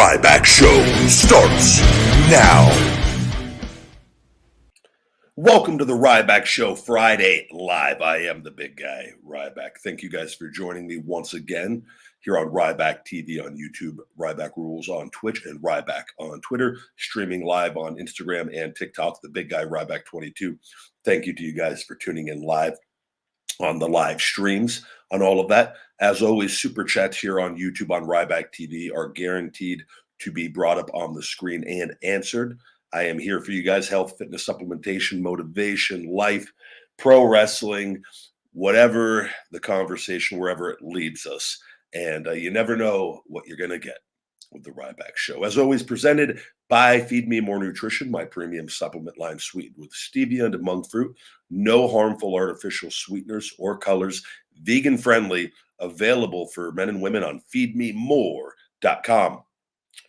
Ryback Show starts now. Welcome to the Ryback Show Friday Live. I am the big guy, Ryback. Thank you guys for joining me once again here on Ryback TV on YouTube, Ryback Rules on Twitch, and Ryback on Twitter, streaming live on Instagram and TikTok, the big guy, Ryback22. Thank you to you guys for tuning in live on the live streams, on all of that. As always, super chats here on YouTube on Ryback TV are guaranteed to be brought up on the screen and answered. I am here for you guys: health, fitness, supplementation, motivation, life, pro wrestling, whatever the conversation, wherever it leads us. And you never know what you're going to get with the Ryback Show. As always, presented by Feed Me More Nutrition, my premium supplement line sweetened with stevia and monk fruit. No harmful artificial sweeteners or colors. Vegan friendly. Available for men and women on feedmemore.com.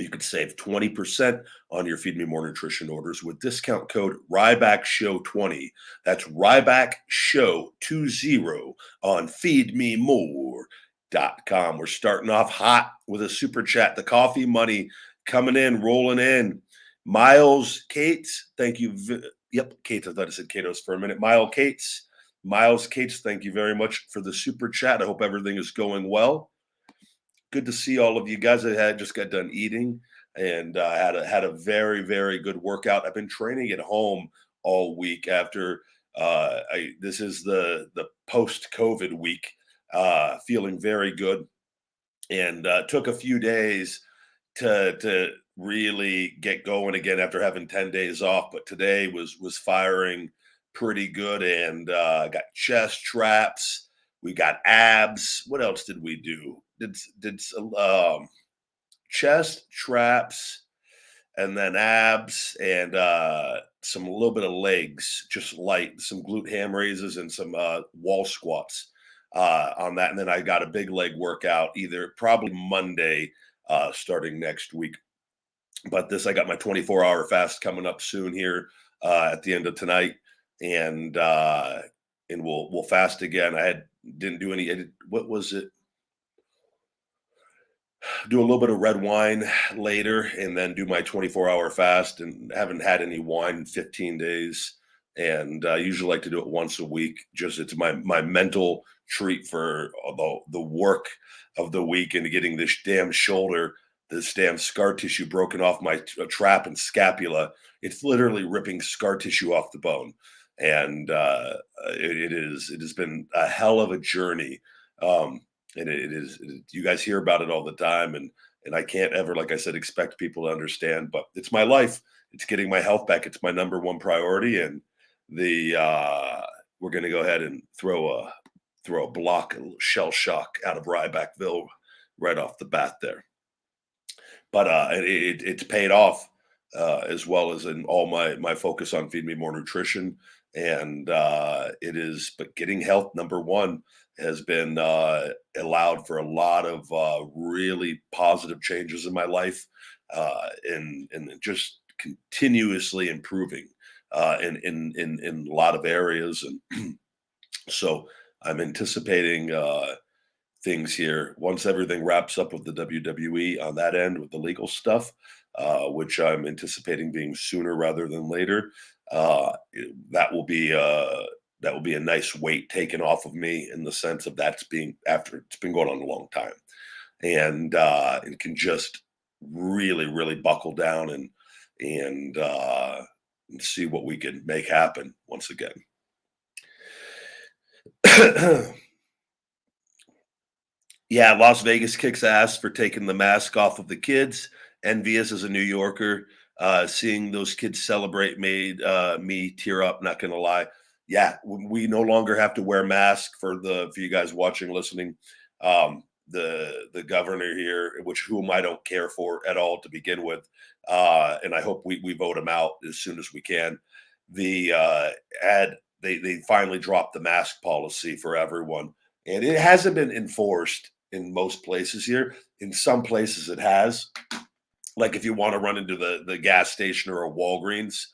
You could save 20% on your Feed Me More Nutrition orders with discount code RYBACKSHOW20. That's RYBACKSHOW20 on feedmemore.com. We're starting off hot with a super chat. The coffee money coming in, rolling in. Miles Cates, thank you. Yep, Cates. I thought I said Catos for a minute. Miles Cates, thank you very much for the super chat. I hope everything is going well. Good to see all of you guys. I just got done eating and had a very, very good workout. I've been training at home all week after this is the post-COVID week. Feeling very good, and took a few days to really get going again after having 10 days off. But today was firing pretty good, and got chest traps. We got abs. What else did we do? Did chest traps, and then abs, and a little bit of legs, just light, some glute ham raises, and some wall squats on that. And then I got a big leg workout, probably Monday, starting next week. But I got my 24-hour fast coming up soon here at the end of tonight, and we'll fast again. Didn't do any. What was it? Do a little bit of red wine later, and then do my 24-hour fast. And haven't had any wine in 15 days. And I usually like to do it once a week. It's my mental treat for the work of the week, and getting this damn shoulder, this damn scar tissue broken off my trap and scapula. It's literally ripping scar tissue off the bone. And it has been a hell of a journey. And you guys hear about it all the time, and I can't ever, like I said, expect people to understand, but it's my life. It's getting my health back. It's my number one priority. And we're going to go ahead and throw a block, a shell shock out of Rybackville right off the bat there. But it's paid off, as well as in all my focus on Feed Me More Nutrition. And but getting health number one has been allowed for a lot of really positive changes in my life, and just continuously improving in a lot of areas. And so I'm anticipating things here once everything wraps up with the WWE on that end with the legal stuff, which I'm anticipating being sooner rather than later. That will be a nice weight taken off of me, in the sense of after it's been going on a long time, and it can just really, really buckle down and see what we can make happen once again. Yeah, Las Vegas kicks ass for taking the mask off of the kids. Envious as a New Yorker. Seeing those kids celebrate made me tear up, not gonna lie. Yeah, we no longer have to wear masks for you guys watching, listening. The governor here, whom I don't care for at all to begin with, and I hope we vote him out as soon as we can. They finally dropped the mask policy for everyone, and it hasn't been enforced in most places here. In some places it has. Like if you want to run into the gas station or a Walgreens,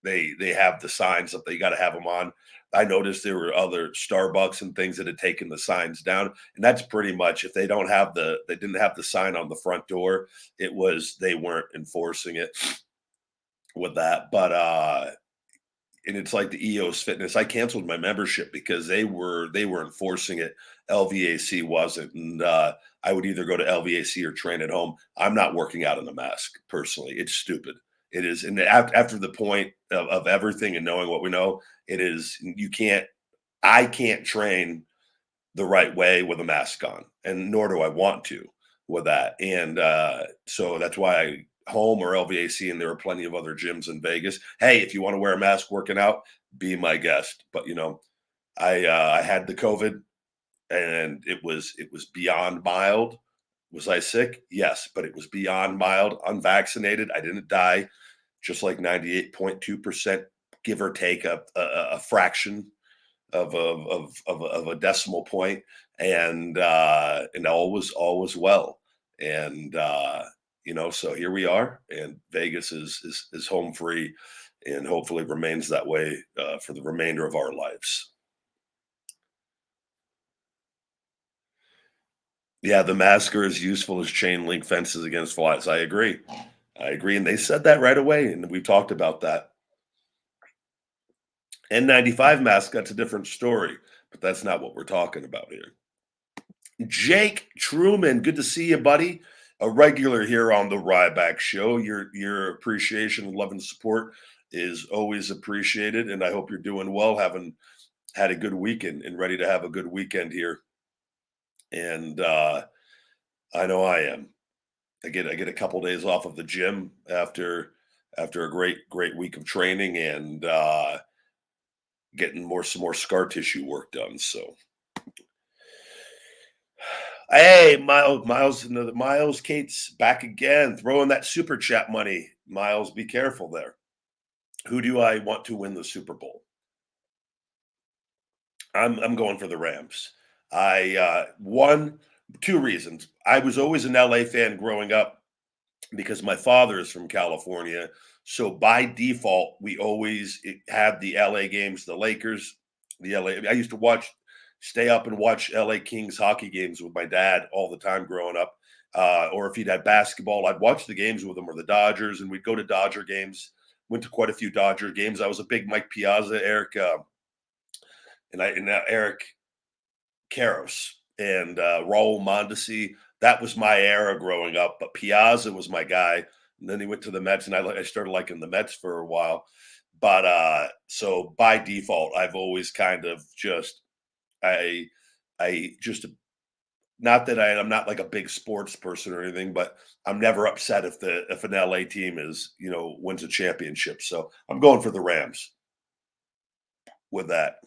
they have the signs up. They got to have them on. I noticed there were other Starbucks and things that had taken the signs down, and that's pretty much if they didn't have the sign on the front door, it was they weren't enforcing it with that. But and it's like the EOS Fitness. I canceled my membership because they were enforcing it. LVAC wasn't, and I would either go to LVAC or train at home. I'm not working out in a mask personally. It's stupid. It is, and after the point of everything and knowing what we know, it is you can't. I can't train the right way with a mask on, and nor do I want to with that. And so that's why I home or LVAC, and there are plenty of other gyms in Vegas. Hey, if you want to wear a mask working out, be my guest. But I had the COVID, and it was beyond mild. Was I sick? Yes, but it was beyond mild. Unvaccinated, I didn't die. Just like 98.2%, give or take a fraction of a decimal point, and all was well. And so here we are, and Vegas is home free, and hopefully remains that way for the remainder of our lives. Yeah, the mask are as useful as chain link fences against flies. I agree. I agree, and they said that right away, and we talked about that. N95 mask, that's a different story, but that's not what we're talking about here. Jake Truman, good to see you, buddy. A regular here on the Ryback Show. Your appreciation, love, and support is always appreciated, and I hope you're doing well, having had a good weekend and ready to have a good weekend here. And I know I am. I get a couple days off of the gym after a great week of training, and getting some more scar tissue work done. So, hey, Miles, Kate's back again, throwing that super chat money. Miles, be careful there. Who do I want to win the Super Bowl? I'm going for the Rams. Two reasons. I was always an LA fan growing up because my father is from California. So by default, we always had the LA games, the Lakers, the LA. I used to stay up and watch LA Kings hockey games with my dad all the time growing up. Or if he'd had basketball, I'd watch the games with him, or the Dodgers, and we'd go to Dodger games. Went to quite a few Dodger games. I was a big Mike Piazza, Eric Karros, and Raul Mondesi. That was my era growing up, but Piazza was my guy. And then he went to the Mets, and I started liking the Mets for a while. But so by default, I've always kind of I just not that I'm not like a big sports person or anything, but I'm never upset if an LA team wins a championship. So I'm going for the Rams with that.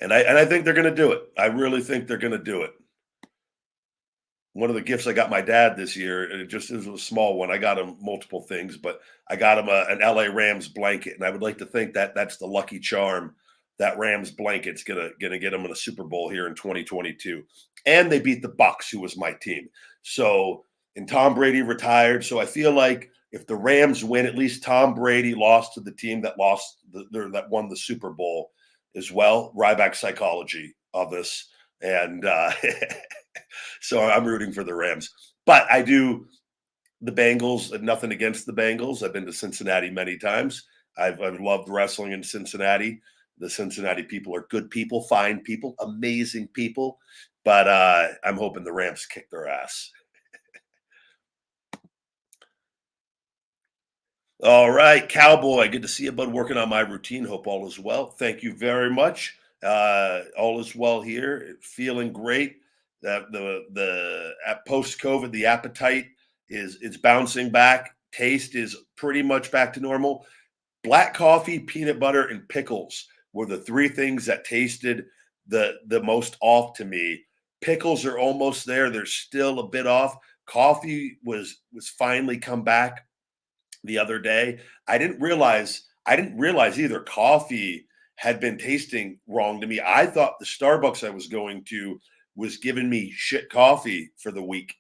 And I think they're going to do it. I really think they're going to do it. One of the gifts I got my dad this year, and it was a small one. I got him multiple things, but I got him an LA Rams blanket, and I would like to think that that's the lucky charm. That Rams blanket's gonna get them in a Super Bowl here in 2022, and they beat the Bucks, who was my team. So, and Tom Brady retired. So I feel like if the Rams win, at least Tom Brady lost to the team that that won the Super Bowl as well. Ryback psychology of this, and so I'm rooting for the Rams. But I do the Bengals. Nothing against the Bengals. I've been to Cincinnati many times. I've loved wrestling in Cincinnati. The Cincinnati people are good people, fine people, amazing people. But I'm hoping the Rams kick their ass. All right, Cowboy. Good to see you, bud. Working on my routine. Hope all is well. Thank you very much. All is well here. Feeling great. That the post COVID, the appetite is bouncing back. Taste is pretty much back to normal. Black coffee, peanut butter, and pickles were the three things that tasted the most off to me. Pickles are almost there. They're still a bit off. Coffee was finally come back the other day. I didn't realize either coffee had been tasting wrong to me. I thought the Starbucks I was going to was giving me shit coffee for the week.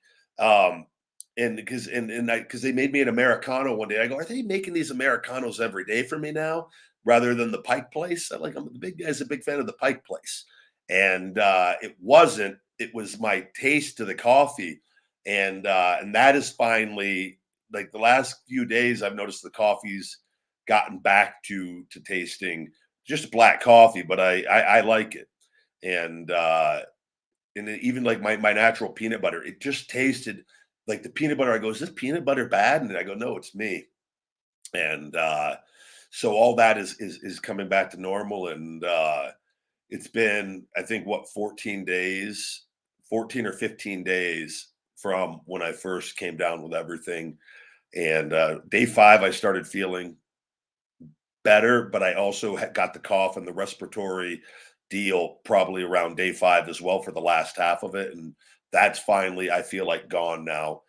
And because they made me an Americano one day. I go, "Are they making these Americanos every day for me now rather than the Pike Place?" I'm the big guy's a big fan of the Pike Place. And it wasn't. It was my taste to the coffee. And that is finally, like, the last few days I've noticed the coffee's gotten back to tasting just black coffee, but I like it. And even like my natural peanut butter, it just tasted like the peanut butter. I go, "Is this peanut butter bad?" And I go, "No, it's me." And so all that is coming back to normal. And it's been, I think, what, 14 days, 14 or 15 days from when I first came down with everything. And day 5, I started feeling better, but I also got the cough and the respiratory deal probably around day 5 as well for the last half of it. And that's finally, I feel like, gone now.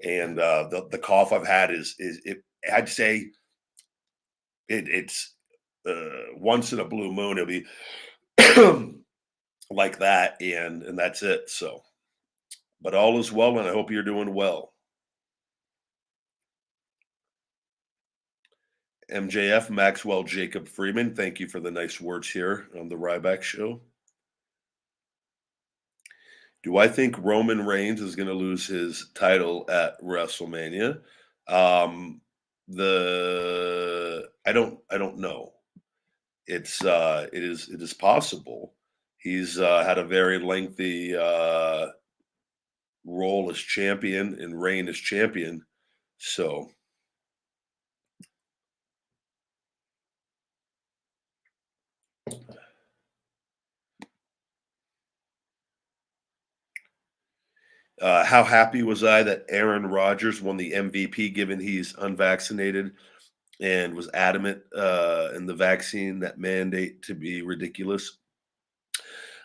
And the cough I've had is it. I'd say it's once in a blue moon. It'll be like that, and that's it. So, but all is well, and I hope you're doing well. MJF, Maxwell Jacob Freeman, thank you for the nice words here on the Ryback Show. Do I think Roman Reigns is going to lose his title at WrestleMania? Um, the I don't know. It is possible. He's had a very lengthy role as champion and reign as champion. So, how happy was I that Aaron Rodgers won the MVP, given he's unvaccinated and was adamant in the vaccine that mandate to be ridiculous.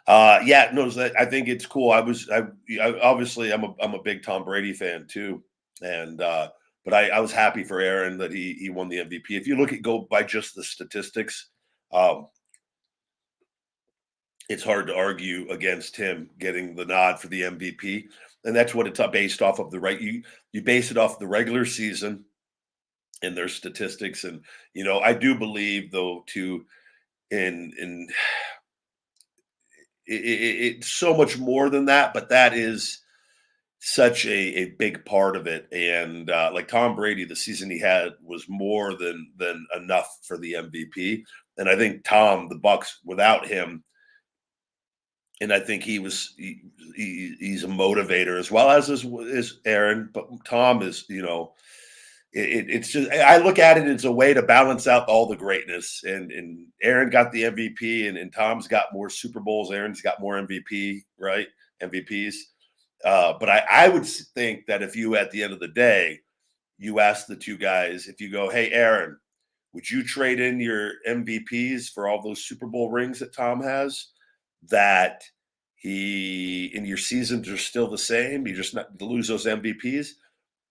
Yeah, no, I think it's cool. Obviously I'm a big Tom Brady fan too, and but I was happy for Aaron that he won the MVP. If you go by just the statistics, um, it's hard to argue against him getting the nod for the MVP, and that's what it's based off of. You base it off the regular season and their statistics. And I do believe, though, too, in it's so much more than that, but that is such a big part of it. And like Tom Brady, the season he had was more than enough for the MVP. And I think Tom, the Bucks, without him, and I think he's a motivator as well as Aaron. But Tom is, it's just, I look at it as a way to balance out all the greatness. And Aaron got the MVP, and Tom's got more Super Bowls. Aaron's got more MVP, right? MVPs. But I would think that if you, at the end of the day, you ask the two guys, if you go, "Hey, Aaron, would you trade in your MVPs for all those Super Bowl rings that Tom has? That he in your seasons are still the same. You just not lose those MVPs."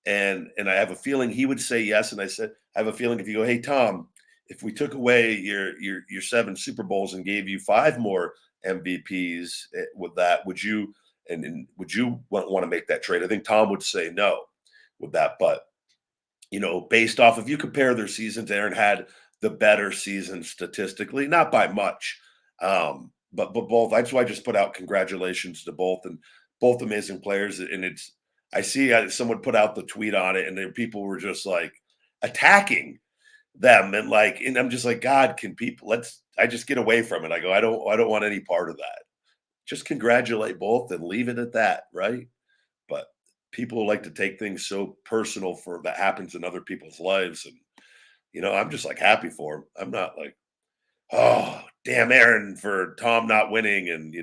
And I have a feeling he would say yes. And I said, I have a feeling if you go, "Hey, Tom, if we took away your 7 Super Bowls and gave you 5 more MVPs with that, would you and would you want to make that trade?" I think Tom would say no with that. But based off, if you compare their seasons, Aaron had the better season statistically, not by much. But both. That's why I just put out congratulations to both, and both amazing players. And I see someone put out the tweet on it, and there people were just like attacking them, and I'm just like, God, can people? I just get away from it. I go, I don't want any part of that. Just congratulate both and leave it at that, right? But people like to take things so personal for that happens in other people's lives. And I'm just like happy for him. I'm not like, "Oh, damn Aaron for Tom not winning," and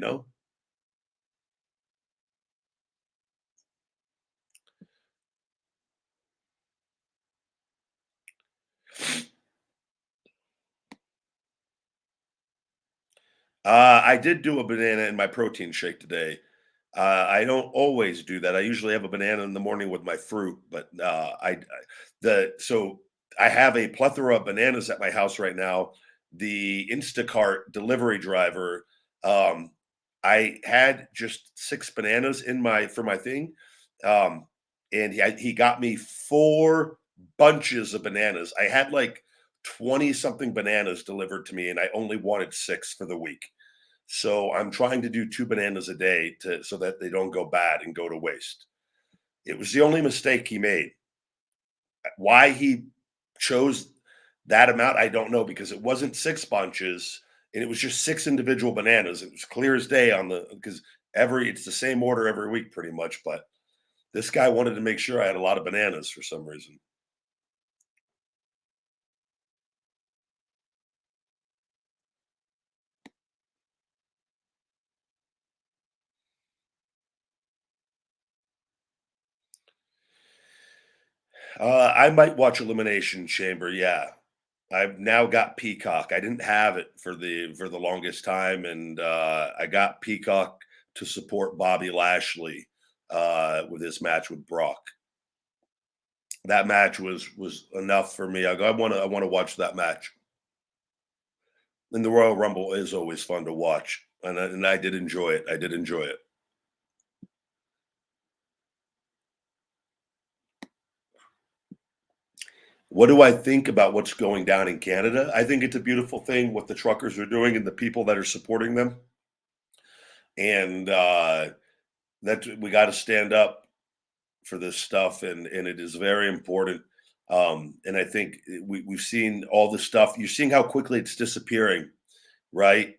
I did do a banana in my protein shake today. I don't always do that. I usually have a banana in the morning with my fruit, but the so I have a plethora of bananas at my house right now. The Instacart delivery driver, um, I had just 6 bananas in my for my thing, um, and he got me 4 bunches of bananas. I had like 20 something bananas delivered to me, and I only wanted 6 for the week. So I'm trying to do 2 bananas a day to so that they don't go bad and go to waste. It was the only mistake he made. Why he chose that amount, I don't know, because it wasn't 6 bunches and it was just 6 individual bananas. It was clear as day on the because every it's the same order every week pretty much, but this guy wanted to make sure I had a lot of bananas for some reason. I might watch Elimination Chamber, yeah. I've now got Peacock. I didn't have it for the longest time, and I got Peacock to support Bobby Lashley with his match with Brock. That match was enough for me. I want to watch that match. And the Royal Rumble is always fun to watch, and I did enjoy it. I did enjoy it. What do I think about what's going down in Canada? I think it's a beautiful thing what the truckers are doing and the people that are supporting them. And that we got to stand up for this stuff, and it is very important. And I think we've seen all this stuff. You're seeing how quickly it's disappearing, right?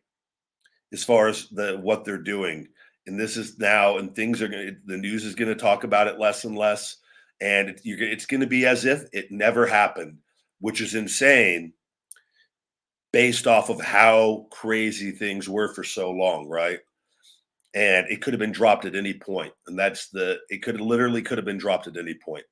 As far as the what they're doing, and this is now, and things are going. The news is going to talk about it less and less, and it's going to be as if it never happened, which is insane based off of how crazy things were for so long, right? And it could have been dropped at any point, and it could have been dropped at any point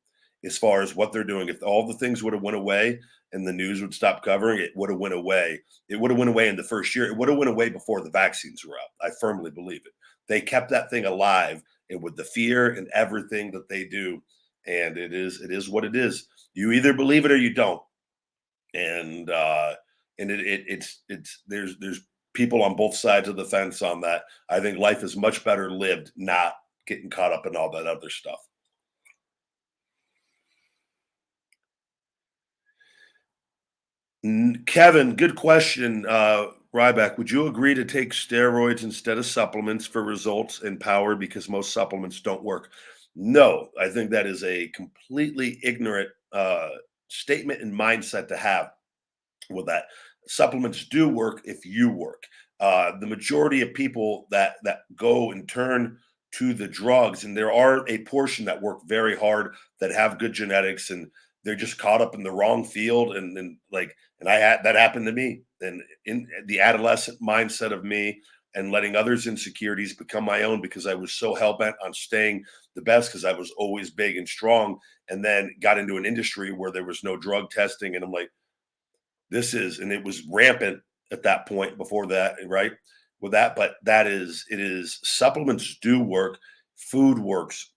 as far as what they're doing. If all the things would have went away and the news would stop covering it, would have went away. It would have went away in the first year. It would have went away before the vaccines were out. I firmly believe it. They kept that thing alive, and with the fear and everything that they do, and it is what it is. You either believe it or you don't. And it's there's people on both sides of the fence on that. I think life is much better lived not getting caught up in all that other stuff. Kevin, good question. Ryback, would you agree to take steroids instead of supplements for results and power because most supplements don't work? No, I think that is a completely ignorant statement and mindset to have. With that, supplements do work if you work. The majority of people that go and turn to the drugs, and there are a portion that work very hard that have good genetics, and they're just caught up in the wrong field, and like, and I had that happened to me, and in the adolescent mindset of me, and letting others' insecurities become my own because I was so hell bent on staying the best because I was always big and strong, and then got into an industry where there was no drug testing, and I'm like, and it was rampant at that point before that, right? With that, but it is supplements do work, food works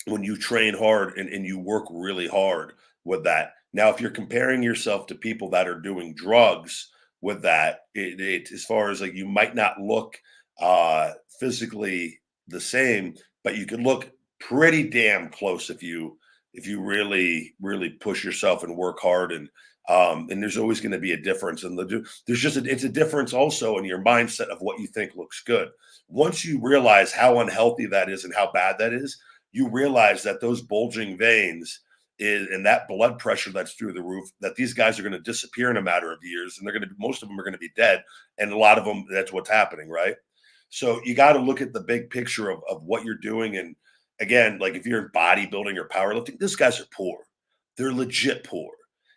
when you train hard and you work really hard with that. Now, if you're comparing yourself to people that are doing drugs with that, as far as like you might not look physically the same, but you could look pretty damn close if you really push yourself and work hard, and there's always going to be a difference, and it's a difference also in your mindset of what you think looks good. Once you realize how unhealthy that is and how bad that is, you realize that those bulging veins and that blood pressure that's through the roof, that these guys are going to disappear in a matter of years, and most of them are going to be dead, and a lot of them, that's what's happening, right? So you got to look at the big picture of what you're doing. And again, like if you're in bodybuilding or powerlifting, these guys are poor. They're legit poor.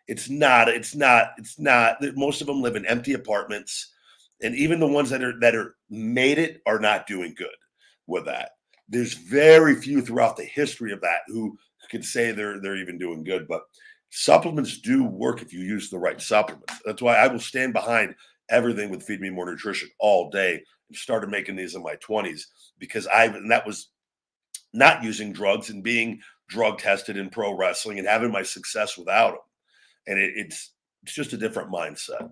It's not. Most of them live in empty apartments, and even the ones that are made it are not doing good with that. There's very few throughout the history of that who can say they're even doing good. But supplements do work if you use the right supplements. That's why I will stand behind everything with Feed Me More Nutrition all day. And started making these in my 20s because and that was not using drugs and being drug tested in pro wrestling and having my success without them. And it's just a different mindset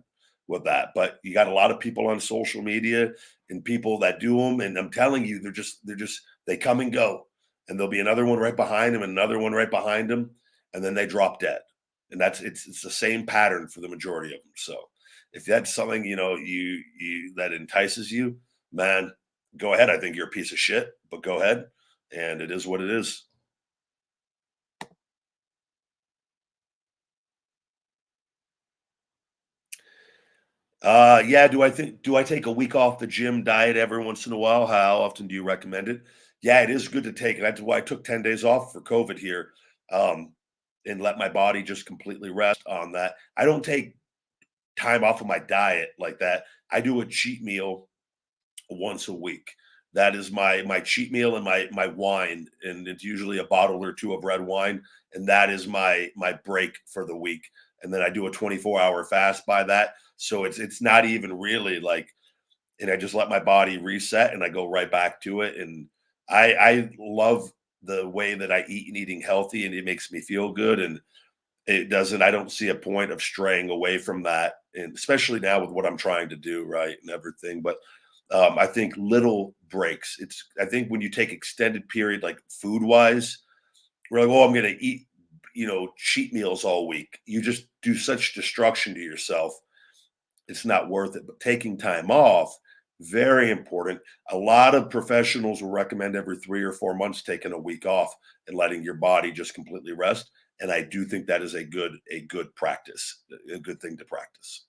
with that. But you got a lot of people on social media and people that do them, and I'm telling you, they come and go. and there'll be another one right behind him, another one right behind him, and then they drop dead. And it's the same pattern for the majority of them. So if that's something you that entices you, man, go ahead. I think you're a piece of shit, but go ahead, and it is what it is. Yeah. Do I take a week off the gym diet every once in a while? How often do you recommend it? Yeah, it is good to take it. That's why I took 10 days off for COVID here, um, and let my body just completely rest on that. I don't take time off of my diet like that. I do a cheat meal once a week. That is my cheat meal and my wine, and it's usually a bottle or two of red wine, and that is my break for the week. And then I do a 24-hour fast by that. So it's not even really like, and I just let my body reset and I go right back to it. And I love the way that I eat and eating healthy, and it makes me feel good. And I don't see a point of straying away from that, and especially now with what I'm trying to do, right, and everything. But I think little breaks. I think when you take extended period, like food wise, we're like, oh, I'm going to eat, cheat meals all week. You just do such destruction to yourself. It's not worth it. But taking time off, very important. A lot of professionals will recommend every 3 or 4 months taking a week off and letting your body just completely rest. And I do think that is a good practice, a good thing to practice.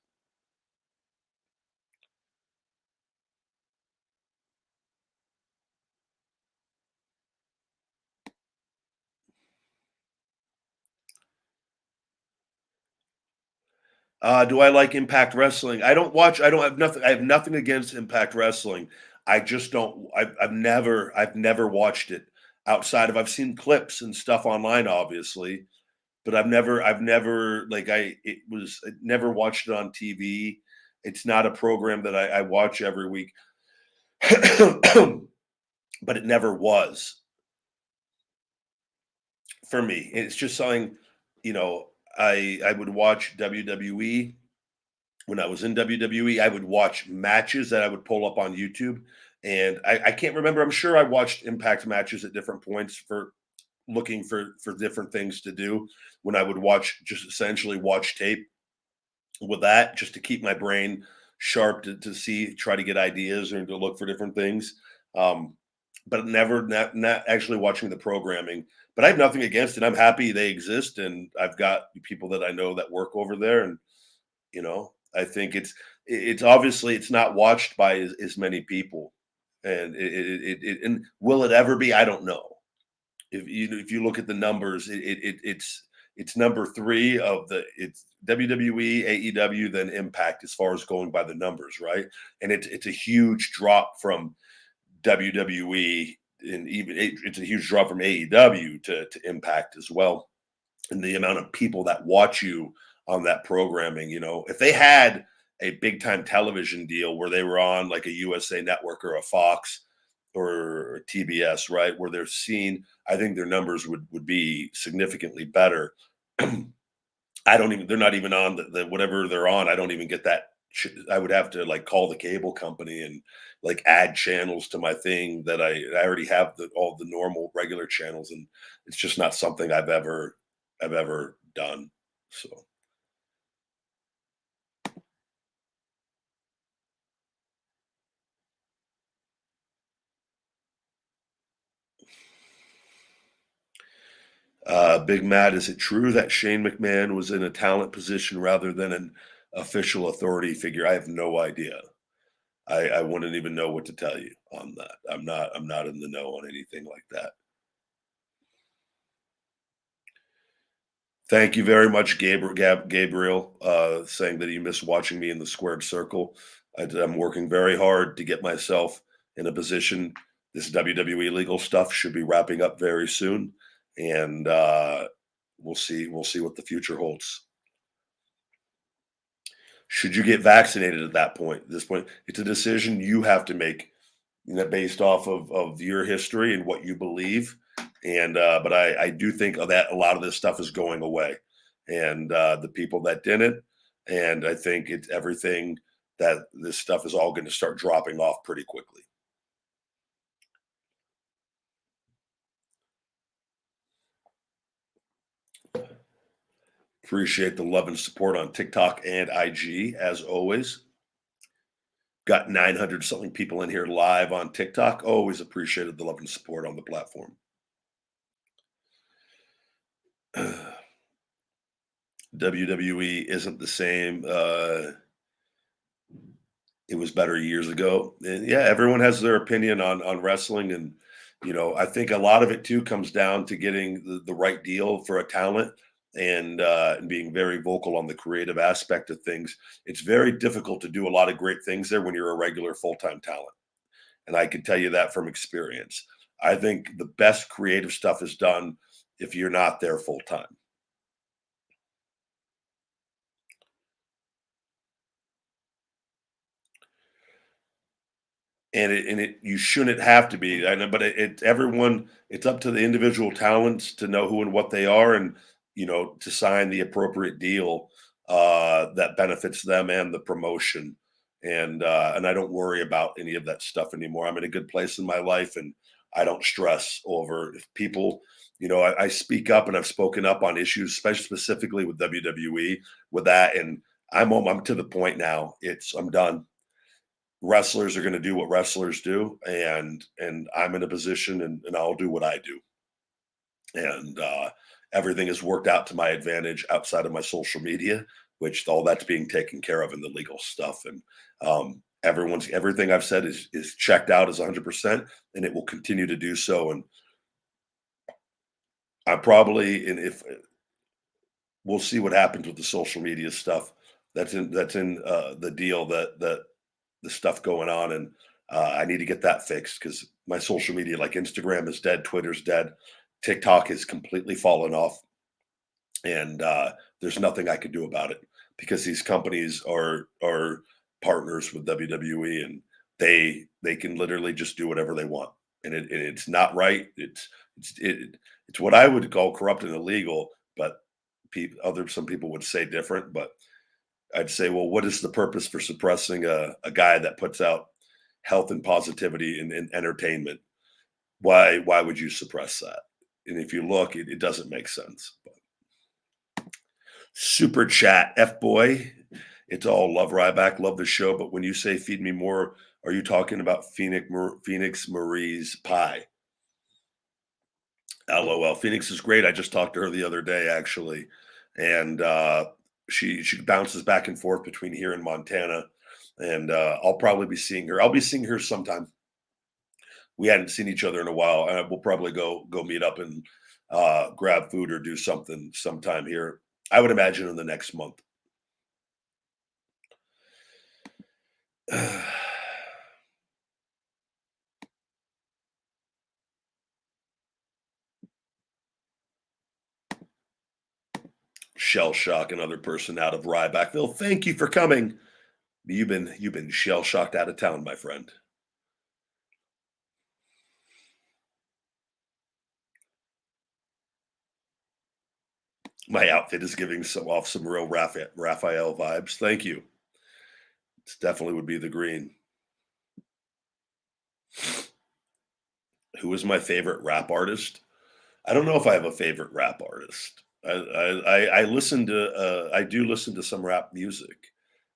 Do I like Impact Wrestling? I don't watch. I don't have nothing. I have nothing against Impact Wrestling. I just don't. I've never watched it outside of. I've seen clips and stuff online, obviously, but I've never like I never watched it on TV. It's not a program that I watch every week, but it never was for me. It's just something, you know. I would watch WWE when I was in WWE. I would watch matches that I would pull up on YouTube, and I can't remember. I'm sure I watched Impact matches at different points for looking for different things to do. When I would watch, just essentially watch tape with that, just to keep my brain sharp to see, try to get ideas or to look for different things. Um, but never, not actually watching the programming. But I have nothing against it. I'm happy they exist, and I've got people that I know that work over there, and I think it's obviously it's not watched by as many people, and and will it ever be? I don't know. If you look at the numbers, it's number three of it's WWE, AEW, then Impact as far as going by the numbers, right? And it's a huge drop from WWE, and even it's a huge drop from AEW to Impact as well, and the amount of people that watch you on that programming. If they had a big time television deal where they were on like a USA Network or a Fox or a TBS, right, where they're seen, I think their numbers would be significantly better. I don't even, they're not even on the whatever they're on. I don't even get that. I would have to like call the cable company and like add channels to my thing that I already have all the normal regular channels, and it's just not something I've ever done. So Big Matt, is it true that Shane McMahon was in a talent position rather than an official authority figure? I have no idea. I wouldn't even know what to tell you on that. I'm not in the know on anything like that. Thank you very much, Gabriel, saying that he missed watching me in the squared circle. I'm working very hard to get myself in a position. This WWE legal stuff should be wrapping up very soon, and we'll see. We'll see what the future holds. Should you get vaccinated at that point? At this point, it's a decision you have to make, based off of your history and what you believe. And but I do think that a lot of this stuff is going away, and the people that did it, and I think it's everything that this stuff is all going to start dropping off pretty quickly. Appreciate the love and support on TikTok and IG as always. Got 900 something people in here live on TikTok. Always appreciated the love and support on the platform. WWE isn't the same. It was better years ago. And yeah, everyone has their opinion on wrestling, and I think a lot of it too comes down to getting the right deal for a talent and being very vocal on the creative aspect of things. It's very difficult to do a lot of great things there when you're a regular full time talent, and I can tell you that from experience. I think the best creative stuff is done if you're not there full time. And you shouldn't have to be. I know, but everyone. It's up to the individual talents to know who and what they are, and to sign the appropriate deal that benefits them and the promotion. And I don't worry about any of that stuff anymore. I'm in a good place in my life, and I don't stress over if people. I speak up, and I've spoken up on issues, especially specifically with WWE, with that, and I'm to the point now. I'm done. Wrestlers are going to do what wrestlers do, and I'm in a position, and I'll do what I do, and everything has worked out to my advantage outside of my social media, which all that's being taken care of in the legal stuff. And everything I've said is checked out as 100%, and it will continue to do so. And I probably, and if we'll see what happens with the social media stuff, that's in the deal, that the stuff going on, and I need to get that fixed because my social media, like Instagram, is dead, Twitter's dead, TikTok is completely fallen off, and there's nothing I can do about it because these companies are partners with WWE, and they can literally just do whatever they want, and it's not right. It's what I would call corrupt and illegal, but some people would say different, but I'd say, well, what is the purpose for suppressing a guy that puts out health and positivity in entertainment? Why would you suppress that? And if you look, it doesn't make sense. But super chat, F boy. It's all love, Ryback. Love the show. But when you say feed me more, are you talking about Phoenix Marie's pie? LOL. Phoenix is great. I just talked to her the other day, actually. And she bounces back and forth between here and Montana. And I'll probably be seeing her. I'll be seeing her sometime. We hadn't seen each other in a while. And we'll probably go meet up and grab food or do something sometime here. I would imagine in the next month. Shell shock, another person out of Rybackville. Thank you for coming. You've been shell shocked out of town, my friend. My outfit is giving some real Raphael vibes. Thank you. It definitely would be the green. Who is my favorite rap artist? I don't know if I have a favorite rap artist. I listen to I do listen to some rap music.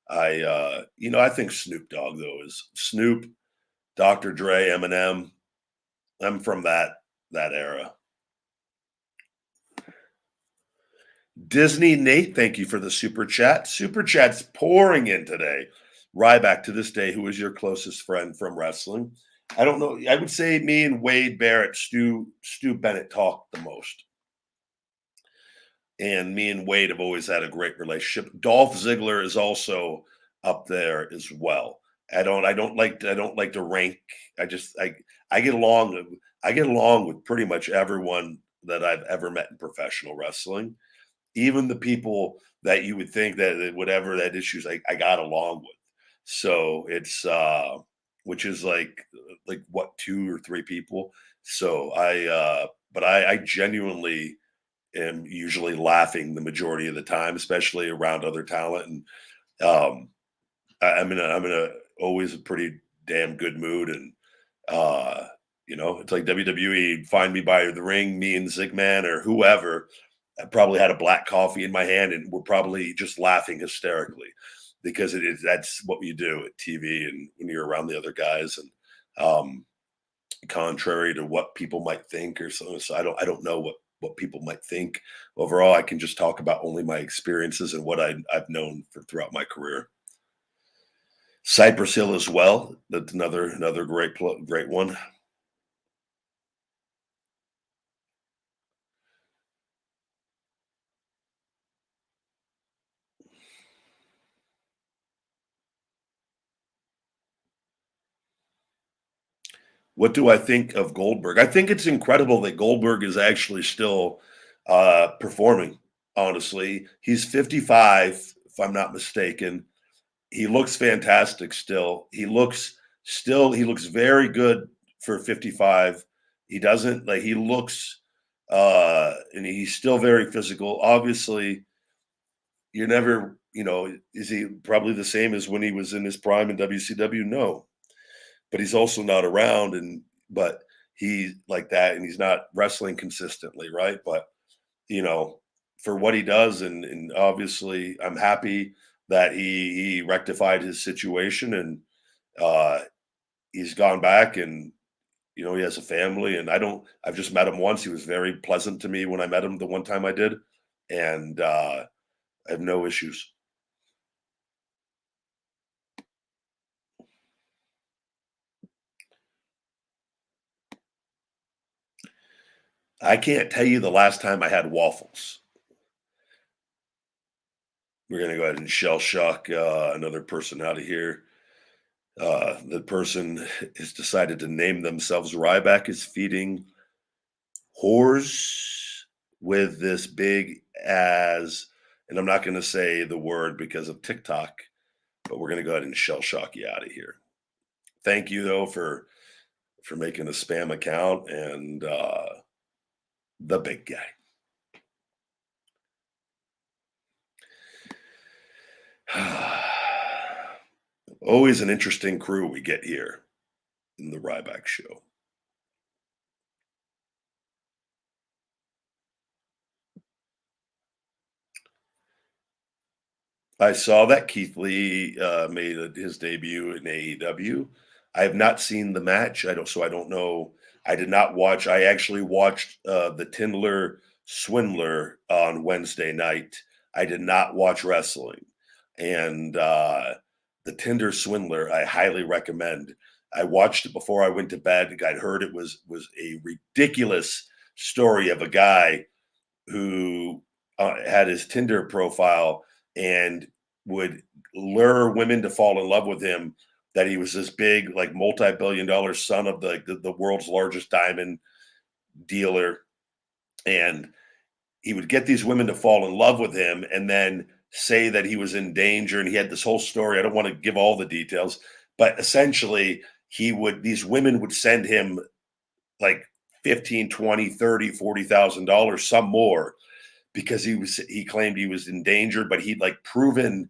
I think Snoop Dogg though is Snoop, Dr. Dre, Eminem. I'm from that era. Disney Nate, thank you for the super chat. Super chat's pouring in today. Ryback, to this day, who is your closest friend from wrestling? I don't know. I would say me and Wade Barrett, Stu Bennett talk the most. And me and Wade have always had a great relationship. Dolph Ziggler is also up there as well. I don't like to rank. I get along with pretty much everyone that I've ever met in professional wrestling. Even the people that you would think that whatever that issues, I got along with. So it's which is like what, two or three people. So but I genuinely am usually laughing the majority of the time, especially around other talent. And I'm in a always a pretty damn good mood. And it's like WWE, find me by the ring, me and Zigman or whoever. I probably had a black coffee in my hand and we're probably just laughing hysterically because it is that's what you do at TV and when you're around the other guys and contrary to what people might think or so. So I don't know what people might think. Overall, I can just talk about only my experiences and what I've known for throughout my career. Cypress Hill as well. That's another great one. What do I think of Goldberg? I think it's incredible that Goldberg is actually still performing. Honestly, he's 55, if I'm not mistaken. He looks fantastic still. He looks very good for 55. He doesn't like he looks and he's still very physical. Obviously, you're never, is he probably the same as when he was in his prime in WCW? No. But he's also not around but he's like that and he's not wrestling consistently, right? But you know, for what he does, and obviously, I'm happy that he rectified his situation and uh, he's gone back and he has a family. And I've just met him once. He was very pleasant to me when I met him the one time I did, and I have no issues. I can't tell you the last time I had waffles. We're gonna go ahead and shell shock another person out of here. The person has decided to name themselves Ryback is feeding whores with this big as, and I'm not going to say the word because of TikTok, but we're going to go ahead and shell shock you out of here. Thank you though for making a spam account and the big guy. Always an interesting crew we get here in the Ryback show. I saw that Keith Lee made his debut in AEW. I have not seen the match. I don't know. I did not watch. I actually watched the Tindler Swindler on Wednesday night. I did not watch wrestling, and the Tinder Swindler I highly recommend. I watched it before I went to bed. I'd heard it was a ridiculous story of a guy who had his Tinder profile and would lure women to fall in love with him. That he was this big, like multi-billion-dollar son of the world's largest diamond dealer, and he would get these women to fall in love with him, and then say that he was in danger. And he had this whole story. I don't want to give all the details, but essentially, he would these women would send him like 15, 20, 30, $40,000, some more, because he claimed he was endangered, but he'd like proven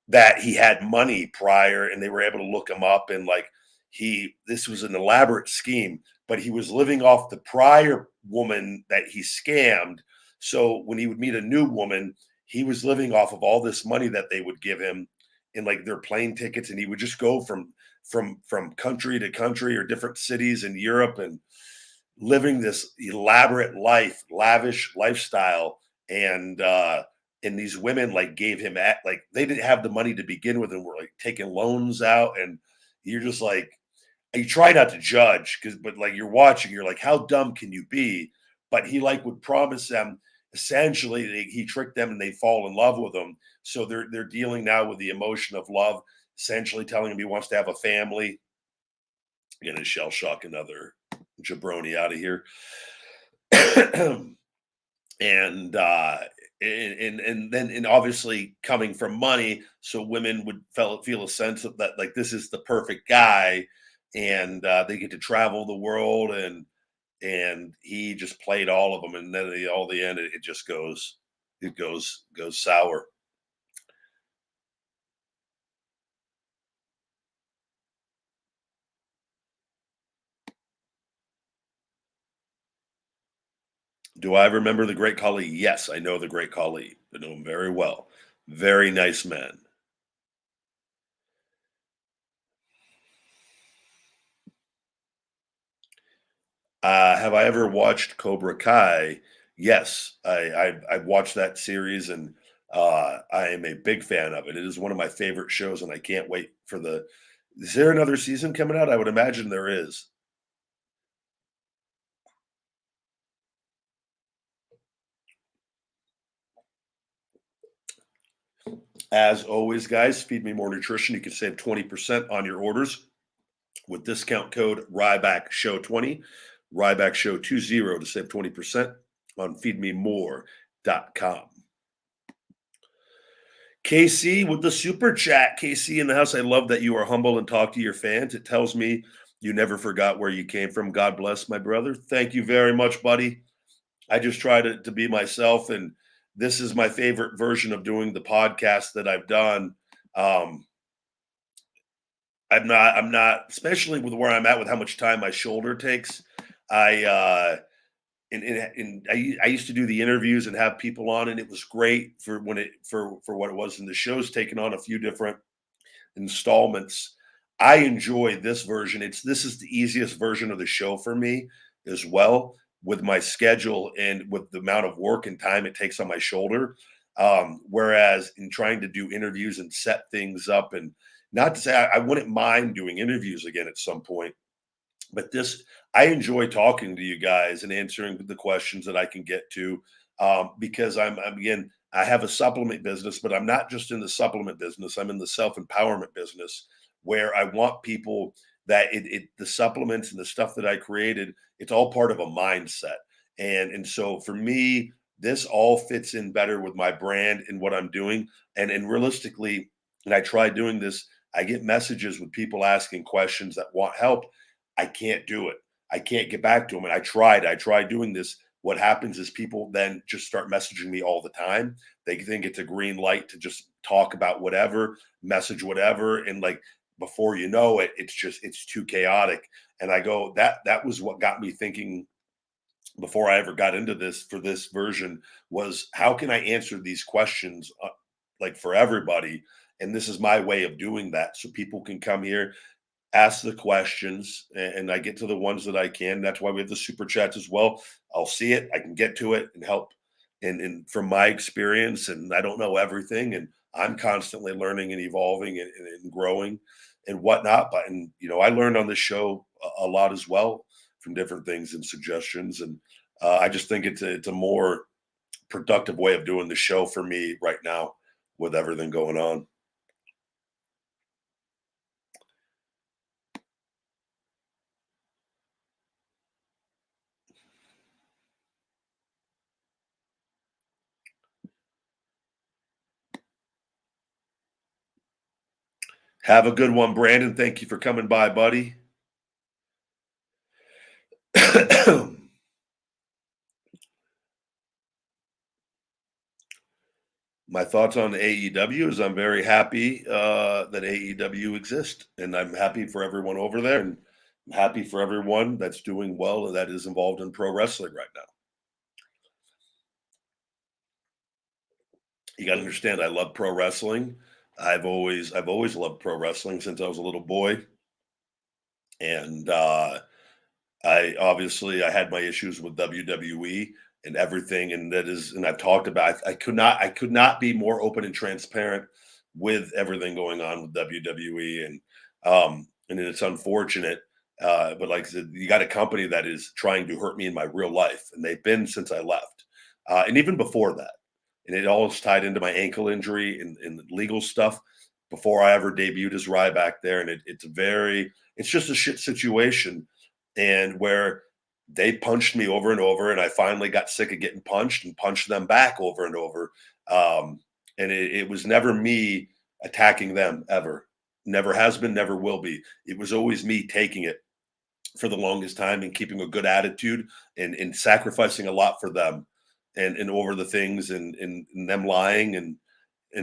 that he had money prior and they were able to look him up and like he this was an elaborate scheme, but he was living off the prior woman that he scammed. So when he would meet a new woman, he was living off of all this money that they would give him in like their plane tickets, and he would just go from country to country or different cities in Europe and living this elaborate life, lavish lifestyle, and these women like gave him like they didn't have the money to begin with and were like taking loans out, and you're just like you try not to judge but like you're watching, you're like, how dumb can you be? But he like would promise them essentially he tricked them and they fall in love with him. So they're dealing now with the emotion of love, essentially telling him he wants to have a family. Gonna shell shock another jabroni out of here. and then obviously coming from money, so women would feel a sense of that like this is the perfect guy, and they get to travel the world, and he just played all of them, and then all the end it just goes sour. Do I remember the great Khali? Yes, I know the great Khali. I know him very well. Very nice man. Have I ever watched Cobra Kai? Yes, I've watched that series, and I am a big fan of it. It is one of my favorite shows, and I can't wait for the. Is there another season coming out? I would imagine there is. As always, guys, feed me more nutrition. You can save 20% on your orders with discount code RYBACKSHOW20, RYBACKSHOW20 to save 20% on feedmemore.com. KC with the super chat. KC in the house. I love that you are humble and talk to your fans. It tells me you never forgot where you came from. God bless, my brother. Thank you very much, buddy. I just try to be myself, and this is my favorite version of doing the podcast that I've done. Um, I'm not, especially with where I'm at with how much time my shoulder takes. I I used to do the interviews and have people on, and it was great for when it for what it was. And the show's taken on a few different installments. I enjoy this version. This is the easiest version of the show for me as well, with my schedule and with the amount of work and time it takes on my shoulder. Whereas in trying to do interviews and set things up, and not to say I wouldn't mind doing interviews again at some point, but this, I enjoy talking to you guys and answering the questions that I can get to, because I'm again, I have a supplement business, but I'm not just in the supplement business. I'm in the self empowerment business, where I want people that the supplements and the stuff that I created, it's all part of a mindset. And so for me, this all fits in better with my brand and what I'm doing. And realistically, and I try doing this, I get messages with people asking questions that want help. I can't do it. I can't get back to them. And I tried doing this. What happens is people then just start messaging me all the time. They think it's a green light to just talk about whatever, message whatever. And like before you know it, it's too chaotic. And I go, that was what got me thinking before I ever got into this for this version, was how can I answer these questions like for everybody? And this is my way of doing that. So people can come here, ask the questions, and I get to the ones that I can. That's why we have the super chats as well. I'll see it, I can get to it and help. And from my experience, and I don't know everything, and I'm constantly learning and evolving and growing and whatnot. But and I learned on this show a lot as well from different things and suggestions. And I just think it's a more productive way of doing the show for me right now with everything going on. Have a good one, Brandon. Thank you for coming by, buddy. My thoughts on AEW is I'm very happy that AEW exists, and I'm happy for everyone over there, and I'm happy for everyone that's doing well and that is involved in pro wrestling right now. You got to understand, I love pro wrestling. I've always loved pro wrestling since I was a little boy, and I had my issues with WWE and everything, and I've talked about. I could not be more open and transparent with everything going on with WWE, and it's unfortunate. But like I said, you got a company that is trying to hurt me in my real life, and they've been since I left, and even before that. And it all is tied into my ankle injury and legal stuff before I ever debuted as Ryback there, and it's just a shit situation, and where they punched me over and over, and I finally got sick of getting punched and punched them back over and over. And it was never me attacking them ever. Never has been, never will be. It was always me taking it for the longest time and keeping a good attitude and sacrificing a lot for them and over the things and them lying and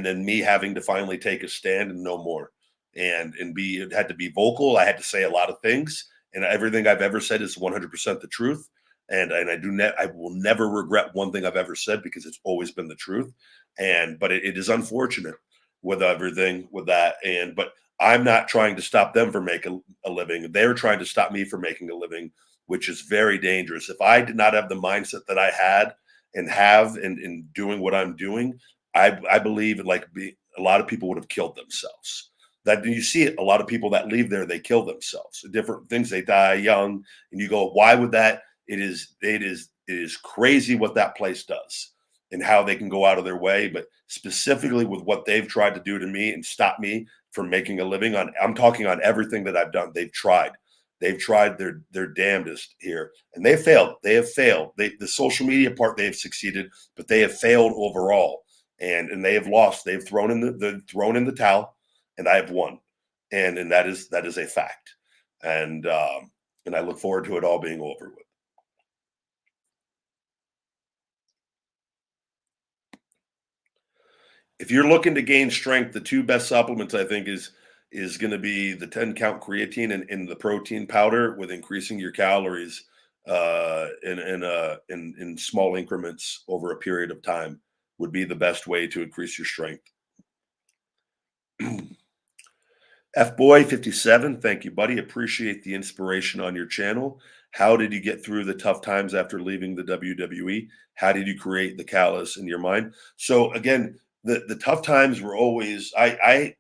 then me having to finally take a stand and no more and be it had to be vocal. I had to say a lot of things, and everything I've ever said is 100% the truth. and I will never regret one thing I've ever said because it's always been the truth. But it is unfortunate with everything with that. But I'm not trying to stop them from making a living. They're trying to stop me from making a living, which is very dangerous. If I did not have the mindset that I had and have in doing what I'm doing, I believe a lot of people would have killed themselves. That you see it, a lot of people that leave there, they kill themselves. Different things, they die young, and you go, why would that? It is crazy what that place does and how they can go out of their way. But specifically with what they've tried to do to me and stop me from making a living on, I'm talking on everything that I've done. They've tried. They've tried their damnedest here, and they failed. They have failed. The social media part, they have succeeded, but they have failed overall, and they have lost. They've thrown in the towel, and I have won, and that is a fact. And I look forward to it all being over with. If you're looking to gain strength, the two best supplements I think is going to be the 10 count creatine and the protein powder with increasing your calories in small increments over a period of time would be the best way to increase your strength. F Boy 57, thank you, buddy. Appreciate the inspiration on your channel. How did you get through the tough times after leaving the WWE? How did you create the callus in your mind? So again, the tough times were always I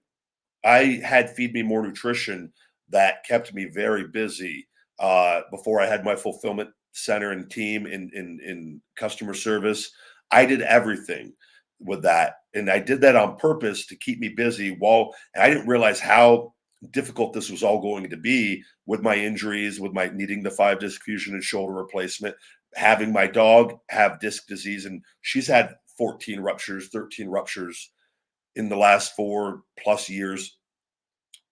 had Feed Me More Nutrition that kept me very busy before I had my fulfillment center and team in customer service. I did everything with that, and I did that on purpose to keep me busy. And I didn't realize how difficult this was all going to be with my injuries, with my needing the 5-disc fusion and shoulder replacement, having my dog have disc disease, and she's had 14 ruptures, 13 ruptures in the last 4+ years,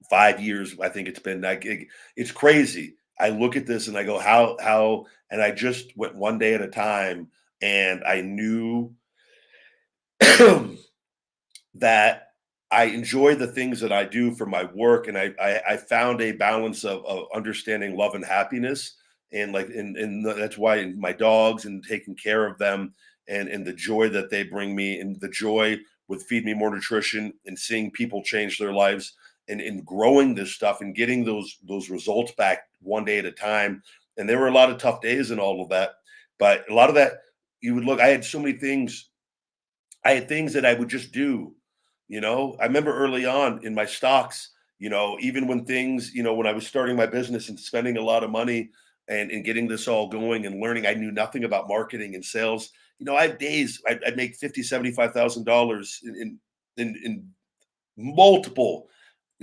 5 years. I think it's been like it's crazy. I look at this and I go, how, and I just went one day at a time, and I knew that I enjoy the things that I do for my work, and I found a balance of understanding love and happiness, and that's why my dogs and taking care of them, and the joy that they bring me, and the joy with Feed Me More Nutrition, and seeing people change their lives, and in growing this stuff and getting those results back one day at a time. And there were a lot of tough days and all of that, but a lot of that, you would look. I had so many things. I had things that I would just do. I remember early on in my stocks, even when things, when I was starting my business and spending a lot of money and getting this all going and learning, I knew nothing about marketing and sales. I have days I'd make $50,000, $75,000 in multiple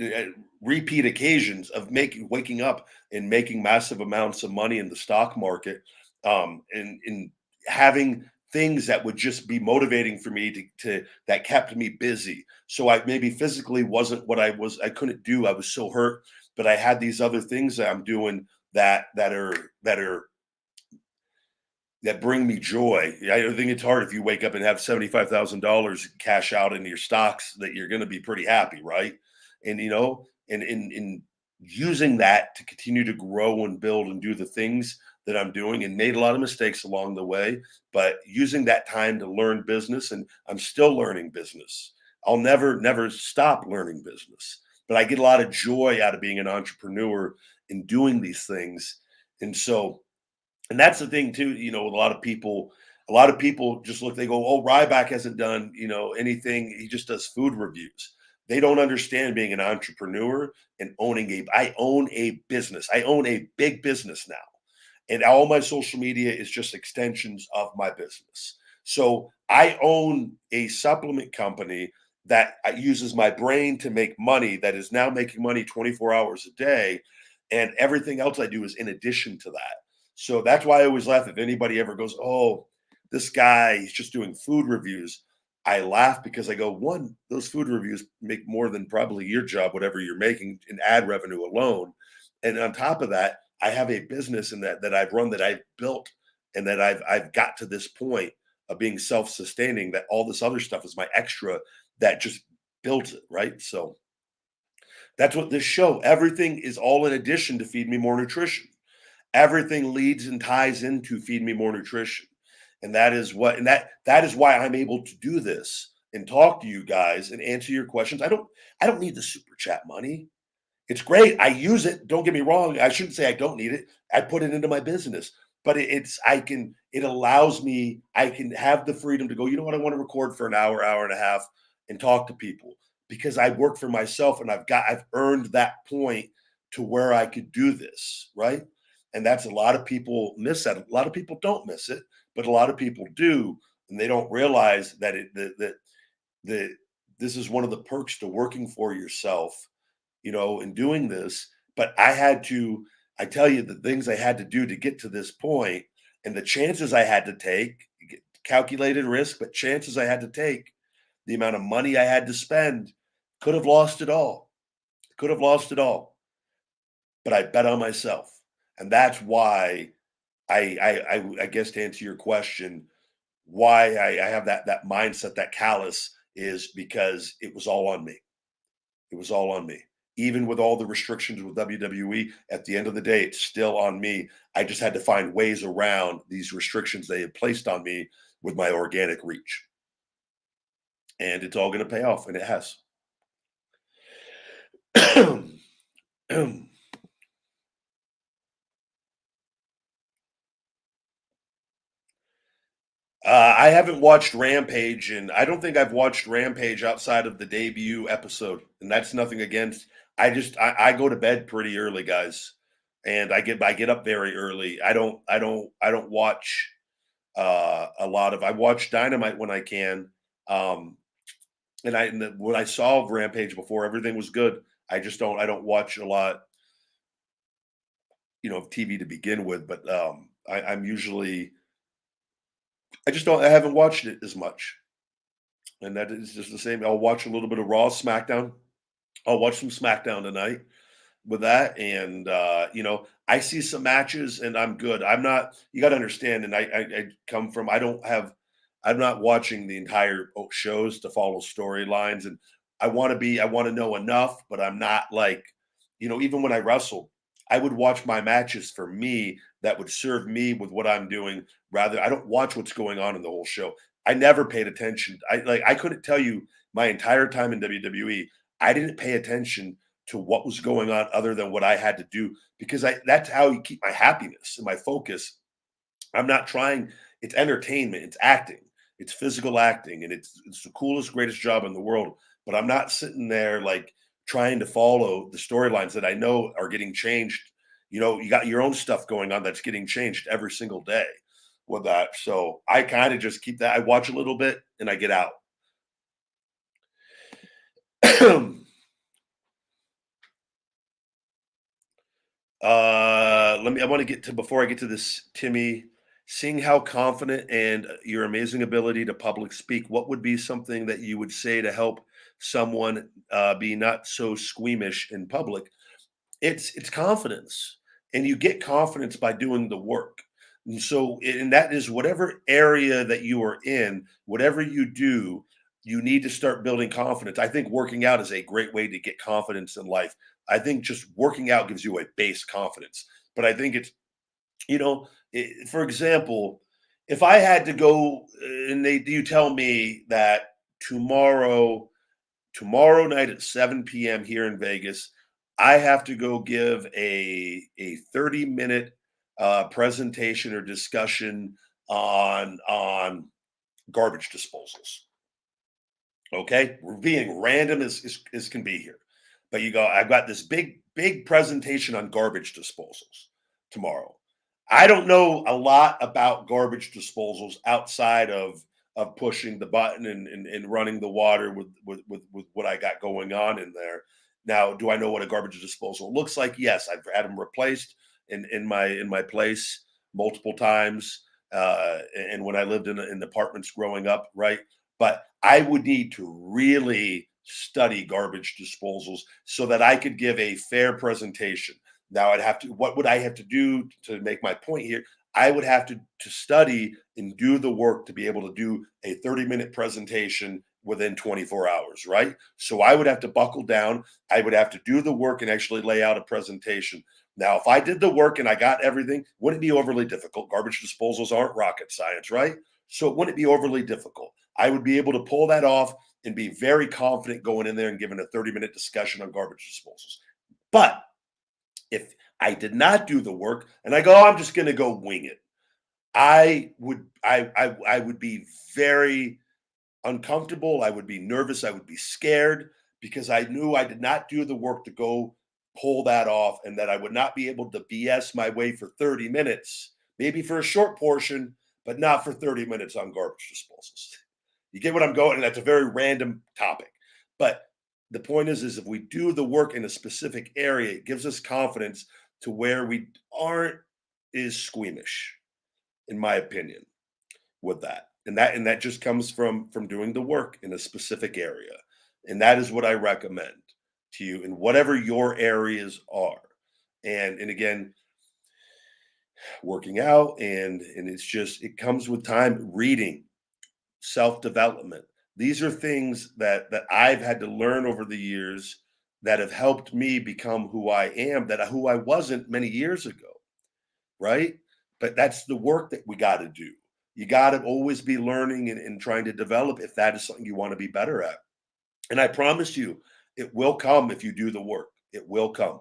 uh, repeat occasions of waking up and making massive amounts of money in the stock market, and having things that would just be motivating for me to that kept me busy. So I maybe physically wasn't what I couldn't do. I was so hurt, but I had these other things that I'm doing that bring me joy. I think it's hard if you wake up and have $75,000 cash out into your stocks that you're going to be pretty happy, right? And and in using that to continue to grow and build and do the things that I'm doing, and made a lot of mistakes along the way, but using that time to learn business, and I'm still learning business. I'll never stop learning business, but I get a lot of joy out of being an entrepreneur and doing these things. And so, and that's the thing too, with a lot of people just look, they go, oh, Ryback hasn't done, anything. He just does food reviews. They don't understand being an entrepreneur and I own a business. I own a big business now. And all my social media is just extensions of my business. So I own a supplement company that uses my brain to make money, that is now making money 24 hours a day. And everything else I do is in addition to that. So that's why I always laugh if anybody ever goes, oh, this guy, he's just doing food reviews. I laugh because I go, one, those food reviews make more than probably your job, whatever you're making in ad revenue alone. And on top of that, I have a business in that I've run, that I've built, and that I've got to this point of being self-sustaining, that all this other stuff is my extra that just builds it, right? So that's what this show, everything is all in addition to Feed Me More Nutrition. Everything leads and ties into Feed Me More Nutrition. And that is what, and that is why I'm able to do this and talk to you guys and answer your questions. I don't need the super chat money. It's great. I use it. Don't get me wrong. I shouldn't say I don't need it. I put it into my business, but it allows me, I can have the freedom to go, you know what? I want to record for an hour, hour and a half and talk to people because I work for myself and I've earned that point to where I could do this. Right. And that's a lot of people miss that. A lot of people don't miss it, but a lot of people do. And they don't realize that that this is one of the perks to working for yourself, in doing this. But I tell you the things I had to do to get to this point and the chances I had to take, calculated risk, but chances I had to take, the amount of money I had to spend, could have lost it all. Could have lost it all. But I bet on myself. And that's why I guess to answer your question, why I have that mindset, that callous is because it was all on me. It was all on me. Even with all the restrictions with WWE, at the end of the day, it's still on me. I just had to find ways around these restrictions they had placed on me with my organic reach. And it's all going to pay off, and it has. I haven't watched Rampage, and I don't think I've watched Rampage outside of the debut episode. And that's nothing against. I go to bed pretty early, guys, and I get up very early. I don't watch a lot of. I watch Dynamite when I can, um, when I saw Rampage before, everything was good. I don't watch a lot, of TV to begin with, but I'm usually I just don't I haven't watched it as much. And that is just the same. I'll watch a little bit of Raw, SmackDown. I'll watch some SmackDown tonight with that, and I see some matches, and I'm good. I'm not. You got to understand, and I come from. I don't have. I'm not watching the entire shows to follow storylines, and I want to be. I want to know enough, but I'm not like, even when I wrestle, I would watch my matches for me that would serve me with what I'm doing. Rather, I don't watch what's going on in the whole show. I never paid attention. I couldn't tell you my entire time in WWE. I didn't pay attention to what was going on other than what I had to do because that's how you keep my happiness and my focus. I'm not trying. It's entertainment. It's acting. It's physical acting, and it's the coolest, greatest job in the world. But I'm not sitting there like trying to follow the storylines that I know are getting changed. You got your own stuff going on that's getting changed every single day with that. So I kind of just keep that. I watch a little bit and I get out. I want to get to before I get to this, Timmy, seeing how confident and your amazing ability to public speak, what would be something that you would say to help someone be not so squeamish in public? It's confidence, and you get confidence by doing the work. And so, and that is whatever area that you are in, whatever you do, you need to start building confidence. I think working out is a great way to get confidence in life. I think just working out gives you a base confidence, but I think it's for example, if I had to go and you tell me that tomorrow tomorrow night at 7 p.m. here in Vegas, I have to go give a 30-minute presentation or discussion on garbage disposals. Okay, we're being random as can be here, but I've got this big presentation on garbage disposals tomorrow. I don't know a lot about garbage disposals outside of pushing the button and running the water with what I got going on in there. Now, do I know what a garbage disposal looks like? Yes, I've had them replaced in my place multiple times, and when I lived in apartments growing up, right? But I would need to really study garbage disposals so that I could give a fair presentation. Now, what would I have to do to make my point here? I would have to study and do the work to be able to do a 30-minute presentation within 24 hours, right? So I would have to buckle down. I would have to do the work and actually lay out a presentation. Now, if I did the work and I got everything, wouldn't it be overly difficult? Garbage disposals aren't rocket science, right? So it wouldn't be overly difficult. I would be able to pull that off and be very confident going in there and giving a 30-minute discussion on garbage disposals. But if I did not do the work and I go, oh, I'm just going to go wing it, I would be very uncomfortable. I would be nervous. I would be scared because I knew I did not do the work to go pull that off and that I would not be able to BS my way for 30 minutes, maybe for a short portion, but not for 30 minutes on garbage disposals. You get what I'm going? And that's a very random topic. But the point is if we do the work in a specific area, it gives us confidence to where we aren't is squeamish, in my opinion, with that. And that just comes from doing the work in a specific area. And that is what I recommend to you in whatever your areas are. And again, working out and it's just it comes with time, reading, self-development. These are things that I've had to learn over the years that have helped me become who I am, who I wasn't many years ago, right? But that's the work that we got to do. You got to always be learning and trying to develop if that is something you want to be better at. And I promise you, it will come if you do the work. It will come.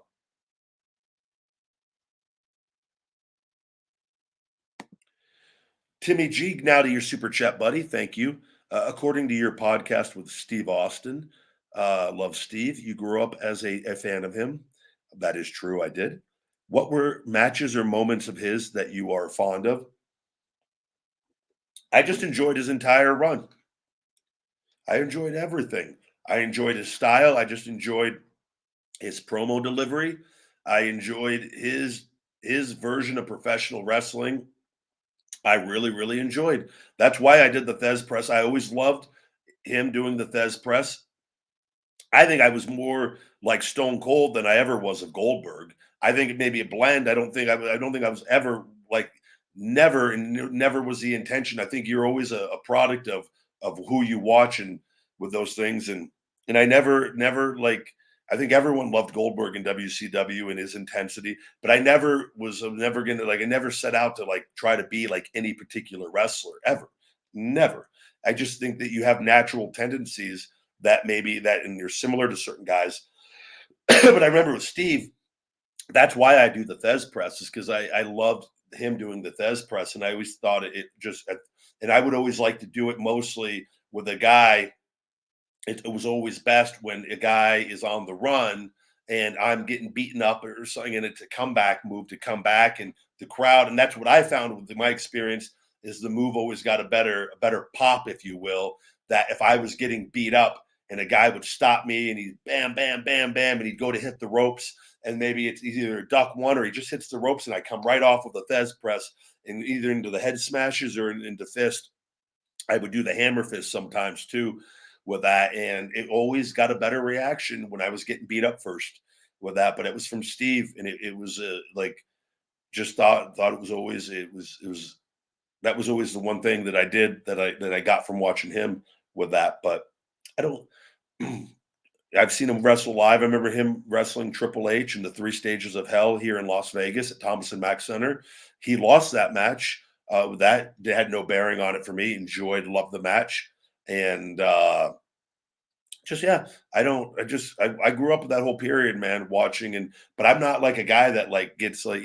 Timmy G, now to your super chat, buddy. Thank you. According to your podcast with Steve Austin, love Steve. You grew up as a fan of him. That is true. I did. What were matches or moments of his that you are fond of? I just enjoyed his entire run. I enjoyed everything. I enjoyed his style. I just enjoyed his promo delivery. I enjoyed his version of professional wrestling. I really, really enjoyed. That's why I did the Thez press. I always loved him doing the Thez press. I think I was more like Stone Cold than I ever was of Goldberg. I think it may be a blend. I don't think I was ever like never and never was the intention. I think you're always a product of who you watch and with those things and I never like I think everyone loved Goldberg in WCW and his intensity, but I never was never gonna like I never set out to like try to be like any particular wrestler ever. Never. I just think that you have natural tendencies that maybe that and you're similar to certain guys. But I remember with Steve, that's why I do the Thez press is because I loved him doing the Thez press, and I always thought it just and I would always like to do it mostly with a guy. It was always best when a guy is on the run and I'm getting beaten up or something, and it's a comeback move to come back and the crowd. And that's what I found with my experience is the move always got a better pop, if you will. That if I was getting beat up and a guy would stop me and he'd bam, bam, bam, bam, and he'd go to hit the ropes, and maybe it's either a duck one or he just hits the ropes, and I come right off of the Thez press and either into the head smashes or into fist. I would do the hammer fist sometimes too with that, and it always got a better reaction when I was getting beat up first with that. But it was from Steve, and it was like just thought it was that was always the one thing that I did that I got from watching him with that. But I don't. I've seen him wrestle live. I remember him wrestling Triple H in the Three Stages of Hell here in Las Vegas at Thomas and Mack Center. He lost that match. That had no bearing on it for me. Enjoyed, loved the match, and just yeah. I grew up with that whole period, man, watching but I'm not like a guy that like gets like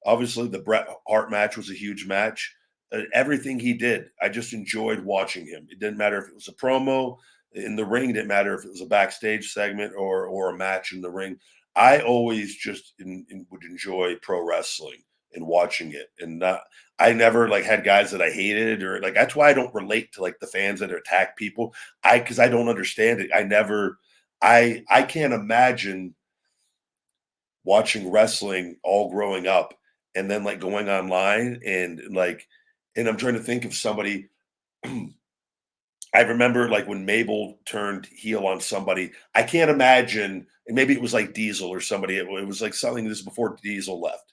obviously the Bret Hart match was a huge match. Everything he did, I just enjoyed watching him. It didn't matter if it was a promo in the ring, it didn't matter if it was a backstage segment or a match in the ring. I always just would enjoy pro wrestling and watching it, and not. I never like had guys that I hated or like that's why I don't relate to like the fans that attack people. Because I don't understand it. I can't imagine watching wrestling all growing up and then like going online and I'm trying to think of somebody. I remember like when Mabel turned heel on somebody. I can't imagine, and maybe it was like Diesel or somebody. It was like something this before Diesel left.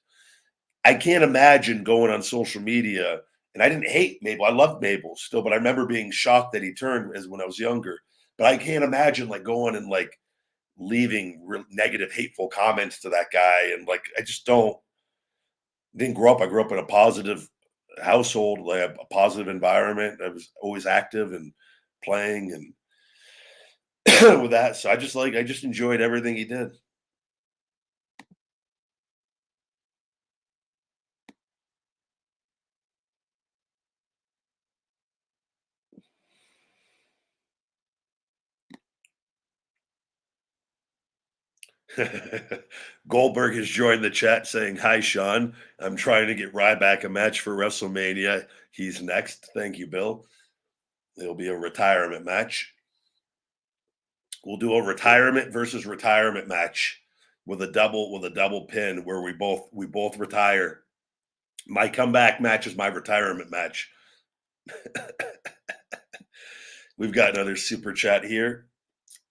I can't imagine going on social media, and I didn't hate Mabel. I loved Mabel still, but I remember being shocked that he turned as when I was younger. But I can't imagine like going and like leaving negative, hateful comments to that guy. And like, I just didn't grow up. I grew up in a positive household, like a positive environment. I was always active and playing and with that. So I just enjoyed everything he did. Goldberg has joined the chat saying, "Hi, Sean. I'm trying to get Ryback a match for WrestleMania. He's next. Thank you, Bill. It'll be a retirement match. We'll do a retirement versus retirement match with a double pin where we both retire. My comeback match is my retirement match." We've got another super chat here.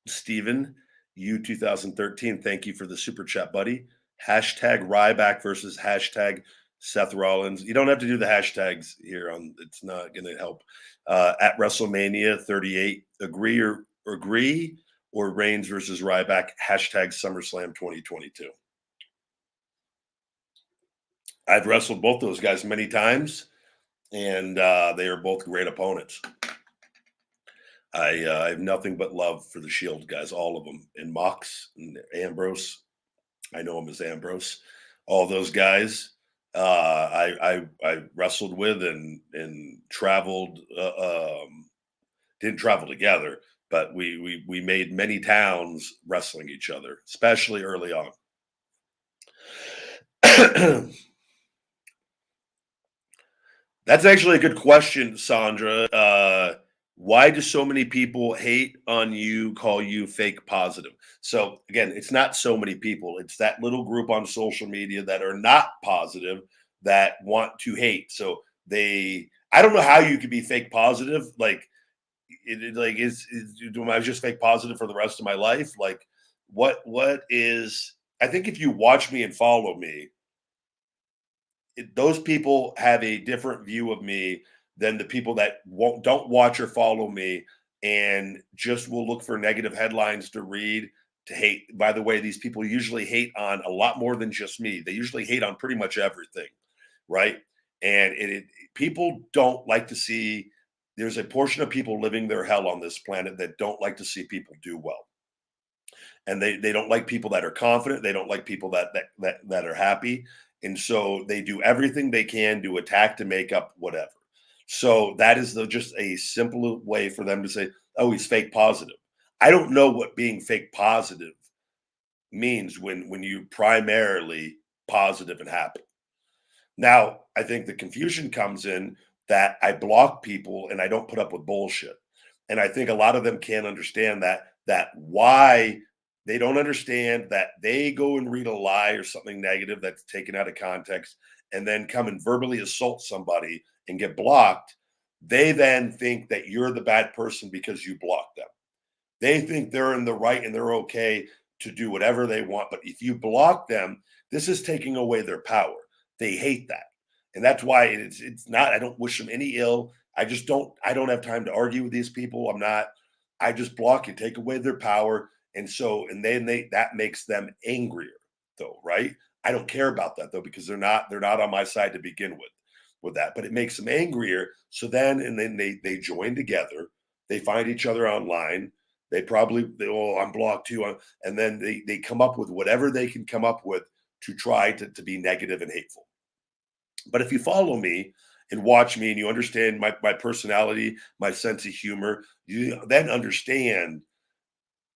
Steven, you 2013. Thank you for the super chat, buddy. Hashtag Ryback versus hashtag Seth Rollins. You don't have to do the hashtags here on it's not gonna help. At WrestleMania 38. Agree or Reigns versus Ryback, hashtag SummerSlam 2022. I've wrestled both those guys many times, and they are both great opponents. I have nothing but love for the Shield guys, all of them, and Mox and Ambrose. I know him as Ambrose. All those guys, I wrestled with and traveled. Didn't travel together, but we made many towns wrestling each other, especially early on. That's actually a good question, Sandra. Why do so many people hate on you, call you fake positive? So again, it's not so many people. It's that little group on social media that are not positive that want to hate. So I don't know how you could be fake positive. Like, like do I just fake positive for the rest of my life? Like, what is? I think if you watch me and follow me, those people have a different view of me than the people that don't watch or follow me and just will look for negative headlines to read to hate. By the way, these people usually hate on a lot more than just me. They usually hate on pretty much everything, right? And people don't like to see. There's a portion of people living their hell on this planet that don't like to see people do well, and they don't like people that are confident. They don't like people that are happy, and so they do everything they can to attack to make up whatever. So that is just a simple way for them to say, "Oh, he's fake positive." I don't know what being fake positive means when you primarily positive and happy. Now, I think the confusion comes in that I block people and I don't put up with bullshit. And I think a lot of them can't understand that why they don't understand that they go and read a lie or something negative that's taken out of context and then come and verbally assault somebody and get blocked. They then think that you're the bad person because you blocked them. They think they're in the right and they're okay to do whatever they want. But if you block them, this is taking away their power. They hate that. And that's why it's not, I don't wish them any ill. I don't have time to argue with these people. I just block and take away their power. And then that makes them angrier though, right? I don't care about that though, because they're not on my side to begin with that, but it makes them angrier. So then they join together. They find each other online. Oh, I'm blocked too. And then they come up with whatever they can come up with to try to be negative and hateful. But if you follow me and watch me and you understand my personality, my sense of humor, you then understand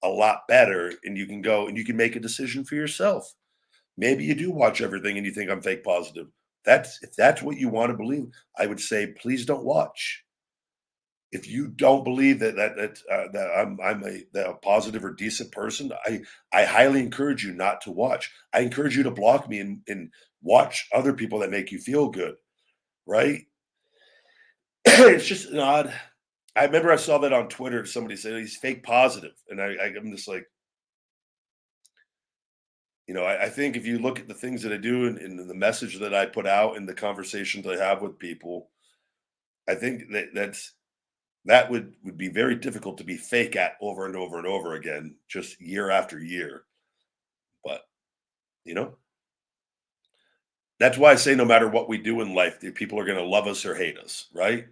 a lot better and you can go and you can make a decision for yourself. Maybe you do watch everything and you think I'm fake positive. If that's what you want to believe, I would say please don't watch. If you don't believe that I'm a positive or decent person, I highly encourage you not to watch. I encourage you to block me and watch other people that make you feel good, right? It's just an odd. I remember I saw that on Twitter. Somebody said he's fake positive, and I'm just like, I think if you look at the things that I do and the message that I put out and the conversations I have with people, I think That would be very difficult to be fake at over and over and over again, just year after year. But, you know, that's why I say no matter what we do in life, the people are gonna love us or hate us, right?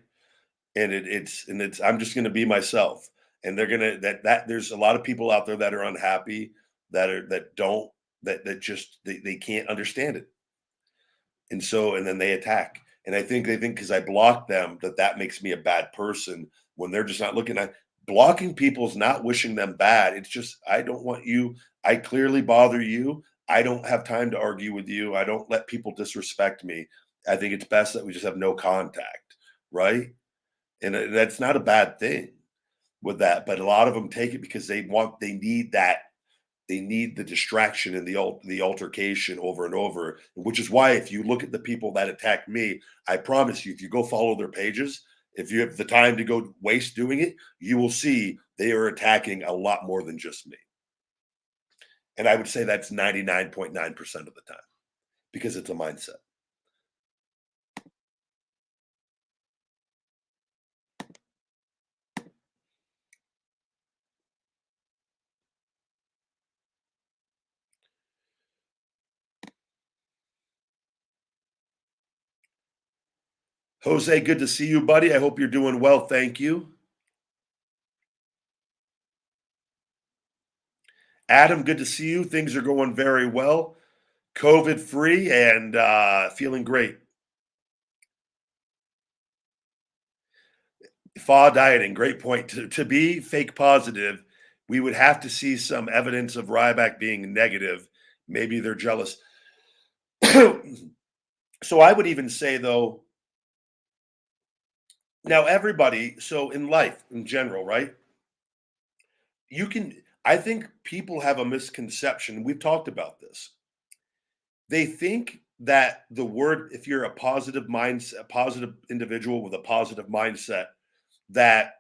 And it's I'm just gonna be myself. And they're gonna that there's a lot of people out there that are unhappy, that don't that just they can't understand it. And so and then they attack. And I think they think because I block them that makes me a bad person when they're just not looking at blocking people is not wishing them bad. It's just I don't want you. I clearly bother you. I don't have time to argue with you. I don't let people disrespect me. I think it's best that we just have no contact, right? And that's not a bad thing with that. But a lot of them take it because they need that they need the distraction and the altercation over and over, which is why if you look at the people that attack me, I promise you, if you go follow their pages, if you have the time to go waste doing it, you will see they are attacking a lot more than just me. And I would say that's 99.9% of the time because it's a mindset. Jose, good to see you, buddy. I hope you're doing well. Thank you. Adam, good to see you. Things are going very well. COVID free and feeling great. FA dieting, great point. To be fake positive, we would have to see some evidence of Ryback being negative. Maybe they're jealous. So I would even say, though, now everybody, so in life in general, right? You can, I think people have a misconception. We've talked about this. They think that the word, if you're a positive mindset, a positive individual with a positive mindset, that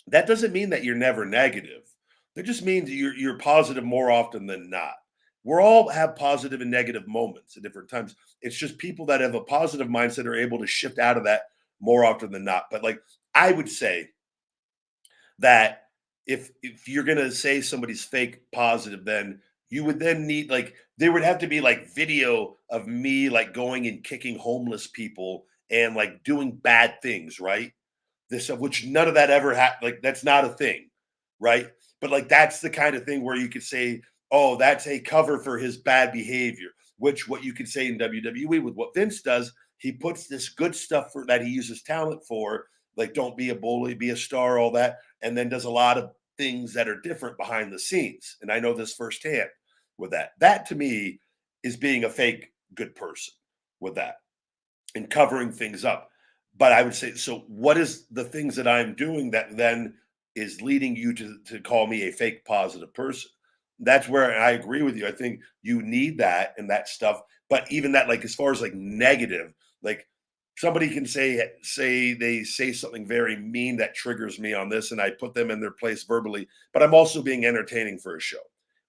that doesn't mean that you're never negative. That just means you're positive more often than not. We're all have positive and negative moments at different times. It's just people that have a positive mindset are able to shift out of that more often than not. But like I would say that if you're gonna say somebody's fake positive, then you would then need like there would have to be like video of me like going and kicking homeless people and like doing bad things, right? This of which none of that ever happened. Like that's not a thing, right? But like that's the kind of thing where you could say, oh, that's a cover for his bad behavior. Which what you could say in WWE with what Vince does, he puts this good stuff for that he uses talent for, like don't be a bully, be a star, all that, and then does a lot of things that are different behind the scenes. And I know this firsthand with that. That to me is being a fake good person with that and covering things up. But I would say, so what is the things that I'm doing that then is leading you to call me a fake positive person? That's where I agree with you. I think you need that and that stuff. But even that, like as far as like negative, like somebody can say they say something very mean that triggers me on this, and I put them in their place verbally. But I'm also being entertaining for a show,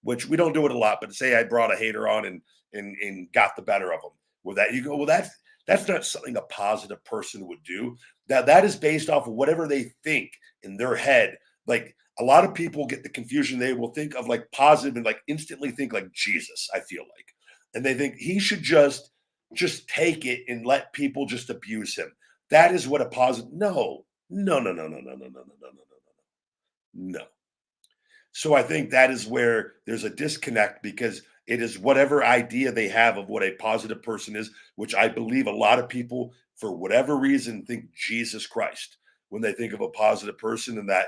which we don't do it a lot. But say I brought a hater on and got the better of them with that, you go, well, that's not something a positive person would do. That is based off of whatever they think in their head. Like a lot of people get the confusion. They will think of like positive and like instantly think like Jesus, I feel like. And they think he should just take it and let people just abuse him. That is what a positive no, no, no, no, no, no, no, no, no, no, no, no, no. So I think that is where there's a disconnect because it is whatever idea they have of what a positive person is, which I believe a lot of people, for whatever reason, think Jesus Christ when they think of a positive person and that.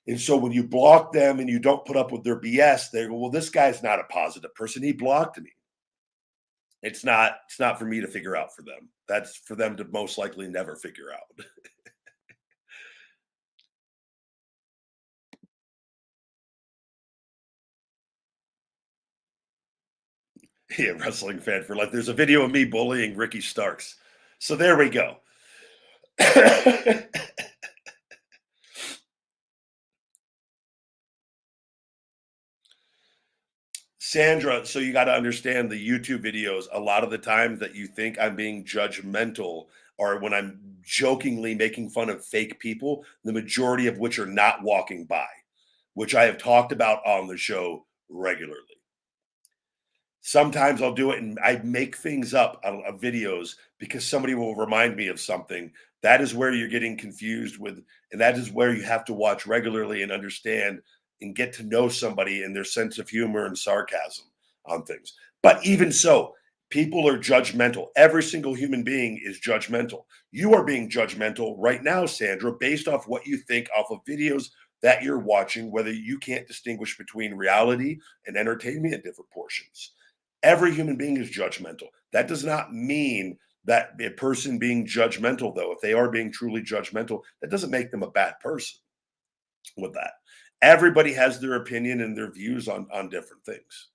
And so when you block them and you don't put up with their BS, they go, well, this guy's not a positive person. He blocked me. It's not for me to figure out for them. That's for them to most likely never figure out. Yeah, wrestling fan for life. There's a video of me bullying Ricky Starks. So there we go. Sandra, so you got to understand the YouTube videos. A lot of the times that you think I'm being judgmental, or when I'm jokingly making fun of fake people, the majority of which are not walking by, which I have talked about on the show regularly. Sometimes I'll do it and I make things up of videos because somebody will remind me of something. That is where you're getting confused with, and that is where you have to watch regularly and understand and get to know somebody and their sense of humor and sarcasm on things. But even so, people are judgmental. Every single human being is judgmental. You are being judgmental right now, Sandra, based off what you think off of videos that you're watching, whether you can't distinguish between reality and entertainment at different portions. Every human being is judgmental. That does not mean that a person being judgmental, though, if they are being truly judgmental, that doesn't make them a bad person with that. Everybody has their opinion and their views on different things.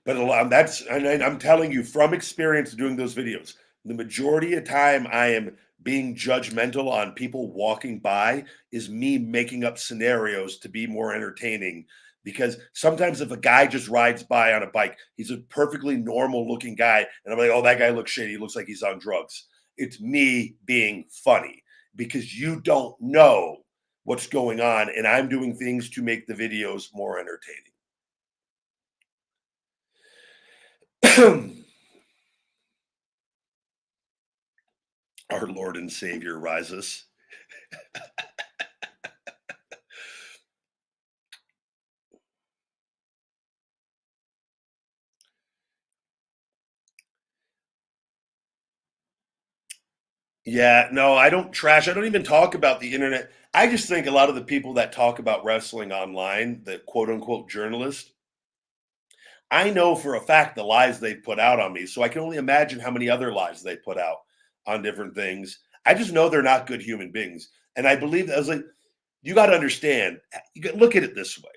But a lot that's and I'm telling you from experience doing those videos, the majority of time I am being judgmental on people walking by is me making up scenarios to be more entertaining. Because sometimes if a guy just rides by on a bike, he's a perfectly normal looking guy, and I'm like, oh, that guy looks shady. He looks like he's on drugs. It's me being funny because you don't know what's going on, and I'm doing things to make the videos more entertaining. Our Lord and Savior rises. Yeah, no, I don't trash. I don't even talk about the internet. I just think a lot of the people that talk about wrestling online, the quote unquote journalists, I know for a fact the lies they put out on me. So I can only imagine how many other lies they put out on different things. I just know they're not good human beings. And I believe I was like, you got to understand, you got look at it this way.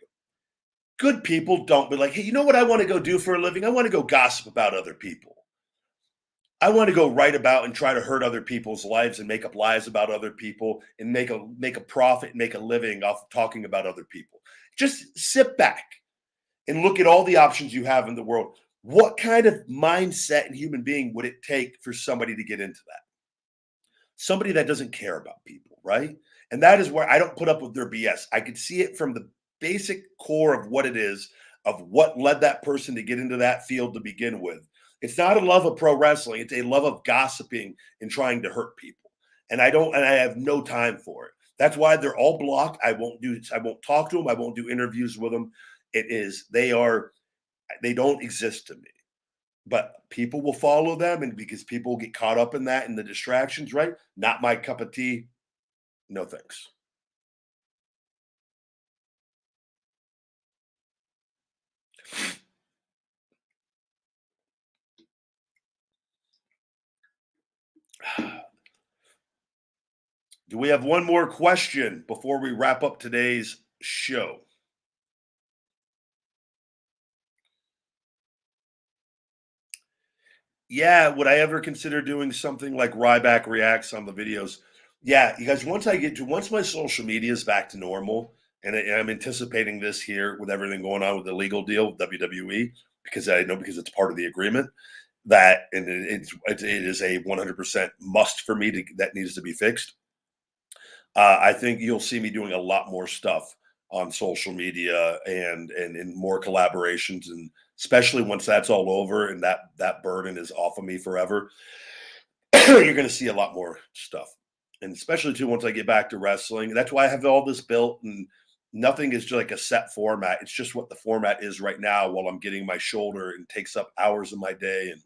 Good people don't be like, hey, you know what I want to go do for a living? I want to go gossip about other people. I want to go write about and try to hurt other people's lives and make up lies about other people and make a profit and make a living off of talking about other people. Just sit back and look at all the options you have in the world. What kind of mindset and human being would it take for somebody to get into that? Somebody that doesn't care about people, right? And that is where I don't put up with their BS. I could see it from the basic core of what it is, of what led that person to get into that field to begin with. It's not a love of pro wrestling, it's a love of gossiping and trying to hurt people. And I have no time for it. That's why they're all blocked. I won't talk to them, I won't do interviews with them. They don't exist to me. But people will follow them, and because people get caught up in that and the distractions, right? Not my cup of tea. No thanks. Do we have one more question before we wrap up today's show? Yeah, would I ever consider doing something like Ryback reacts on the videos? Yeah, you guys, once my social media is back to normal, and I'm anticipating this here with everything going on with the legal deal with WWE, because I know because it's part of the agreement that, and it is a 100% must for me to that needs to be fixed. I think you'll see me doing a lot more stuff on social media and more collaborations, and especially once that's all over and that burden is off of me forever, you're going to see a lot more stuff. And especially too once I get back to wrestling, that's why I have all this built, and nothing is just like a set format. It's just what the format is right now while I'm getting my shoulder and takes up hours of my day. And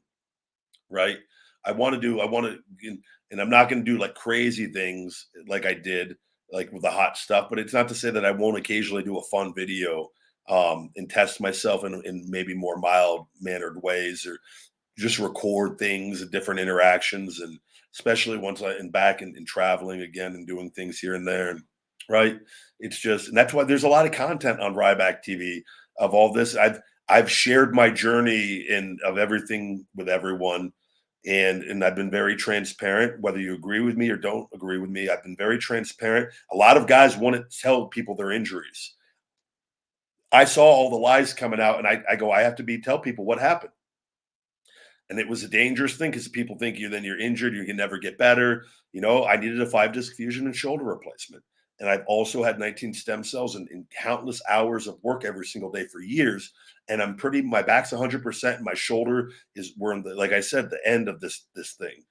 right, I want to, and I'm not going to do like crazy things like I did like with the hot stuff, but it's not to say that I won't occasionally do a fun video and test myself in maybe more mild mannered ways, or just record things and different interactions. And especially once I'm back and traveling again and doing things here and there. And right. It's just, and that's why there's a lot of content on Ryback TV of all this. I've shared my journey in of everything with everyone. And I've been very transparent, whether you agree with me or don't agree with me. I've been very transparent. A lot of guys want to tell people their injuries. I saw all the lies coming out, and I go, I have to tell people what happened. And it was a dangerous thing because people think you're injured, you can never get better. I needed a 5 disc fusion and shoulder replacement. And I've also had 19 stem cells and countless hours of work every single day for years. And my back's 100%. And my shoulder we're in like I said, the end of this thing.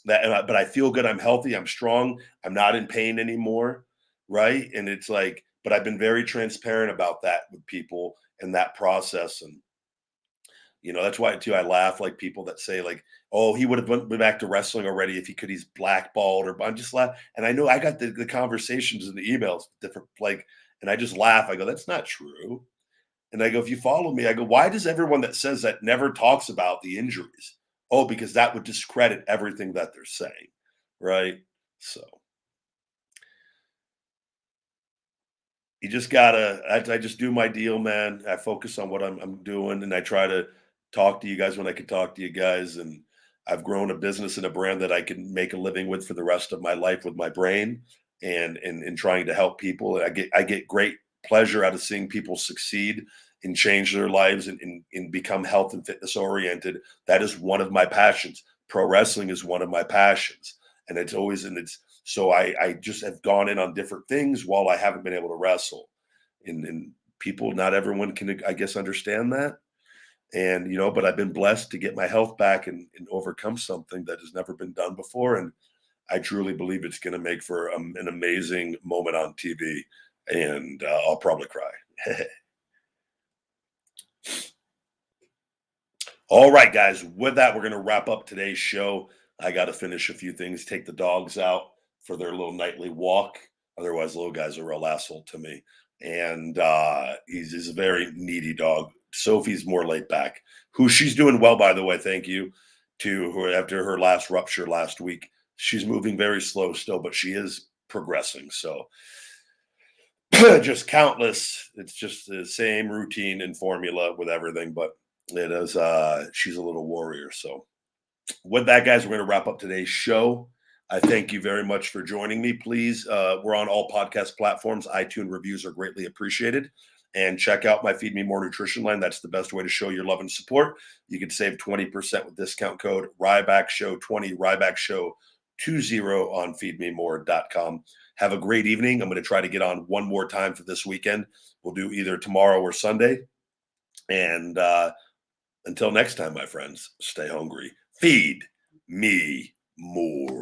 But I feel good. I'm healthy. I'm strong. I'm not in pain anymore. Right. And it's like, but I've been very transparent about that with people and that process. And that's why too I laugh like people that say like, "Oh, he would have been back to wrestling already if he could. He's blackballed." Or I'm just laugh, and I know I got the conversations and the emails different like, and I just laugh. I go, "That's not true." And I go, "If you follow me, I go, why does everyone that says that never talks about the injuries? Oh, because that would discredit everything that they're saying, right?" So you just gotta. I just do my deal, man. I focus on what I'm doing, and I try to talk to you guys when I can talk to you guys. And I've grown a business and a brand that I can make a living with for the rest of my life with my brain, and trying to help people. I get great pleasure out of seeing people succeed and change their lives and become health and fitness oriented. That is one of my passions. Pro wrestling is one of my passions, and it's so I just have gone in on different things while I haven't been able to wrestle. And people, not everyone can, I guess, understand that. And, but I've been blessed to get my health back and overcome something that has never been done before. And I truly believe it's going to make for an amazing moment on TV. And I'll probably cry. All right, guys. With that, we're going to wrap up today's show. I got to finish a few things, take the dogs out for their little nightly walk. Otherwise, little guys are a real asshole to me. And he's a very needy dog. Sophie's more laid back, who she's doing well, by the way. Thank you to her after her last rupture last week. She's moving very slow still, but she is progressing. So just countless. It's just the same routine and formula with everything, but it is she's a little warrior. So with that, guys, we're going to wrap up today's show. I thank you very much for joining me. Please, we're on all podcast platforms. iTunes reviews are greatly appreciated. And check out my Feed Me More nutrition line. That's the best way to show your love and support. You can save 20% with discount code RYBACKSHOW20, RYBACKSHOW20 on feedmemore.com. Have a great evening. I'm going to try to get on one more time for this weekend. We'll do either tomorrow or Sunday. And until next time, my friends, stay hungry. Feed me more.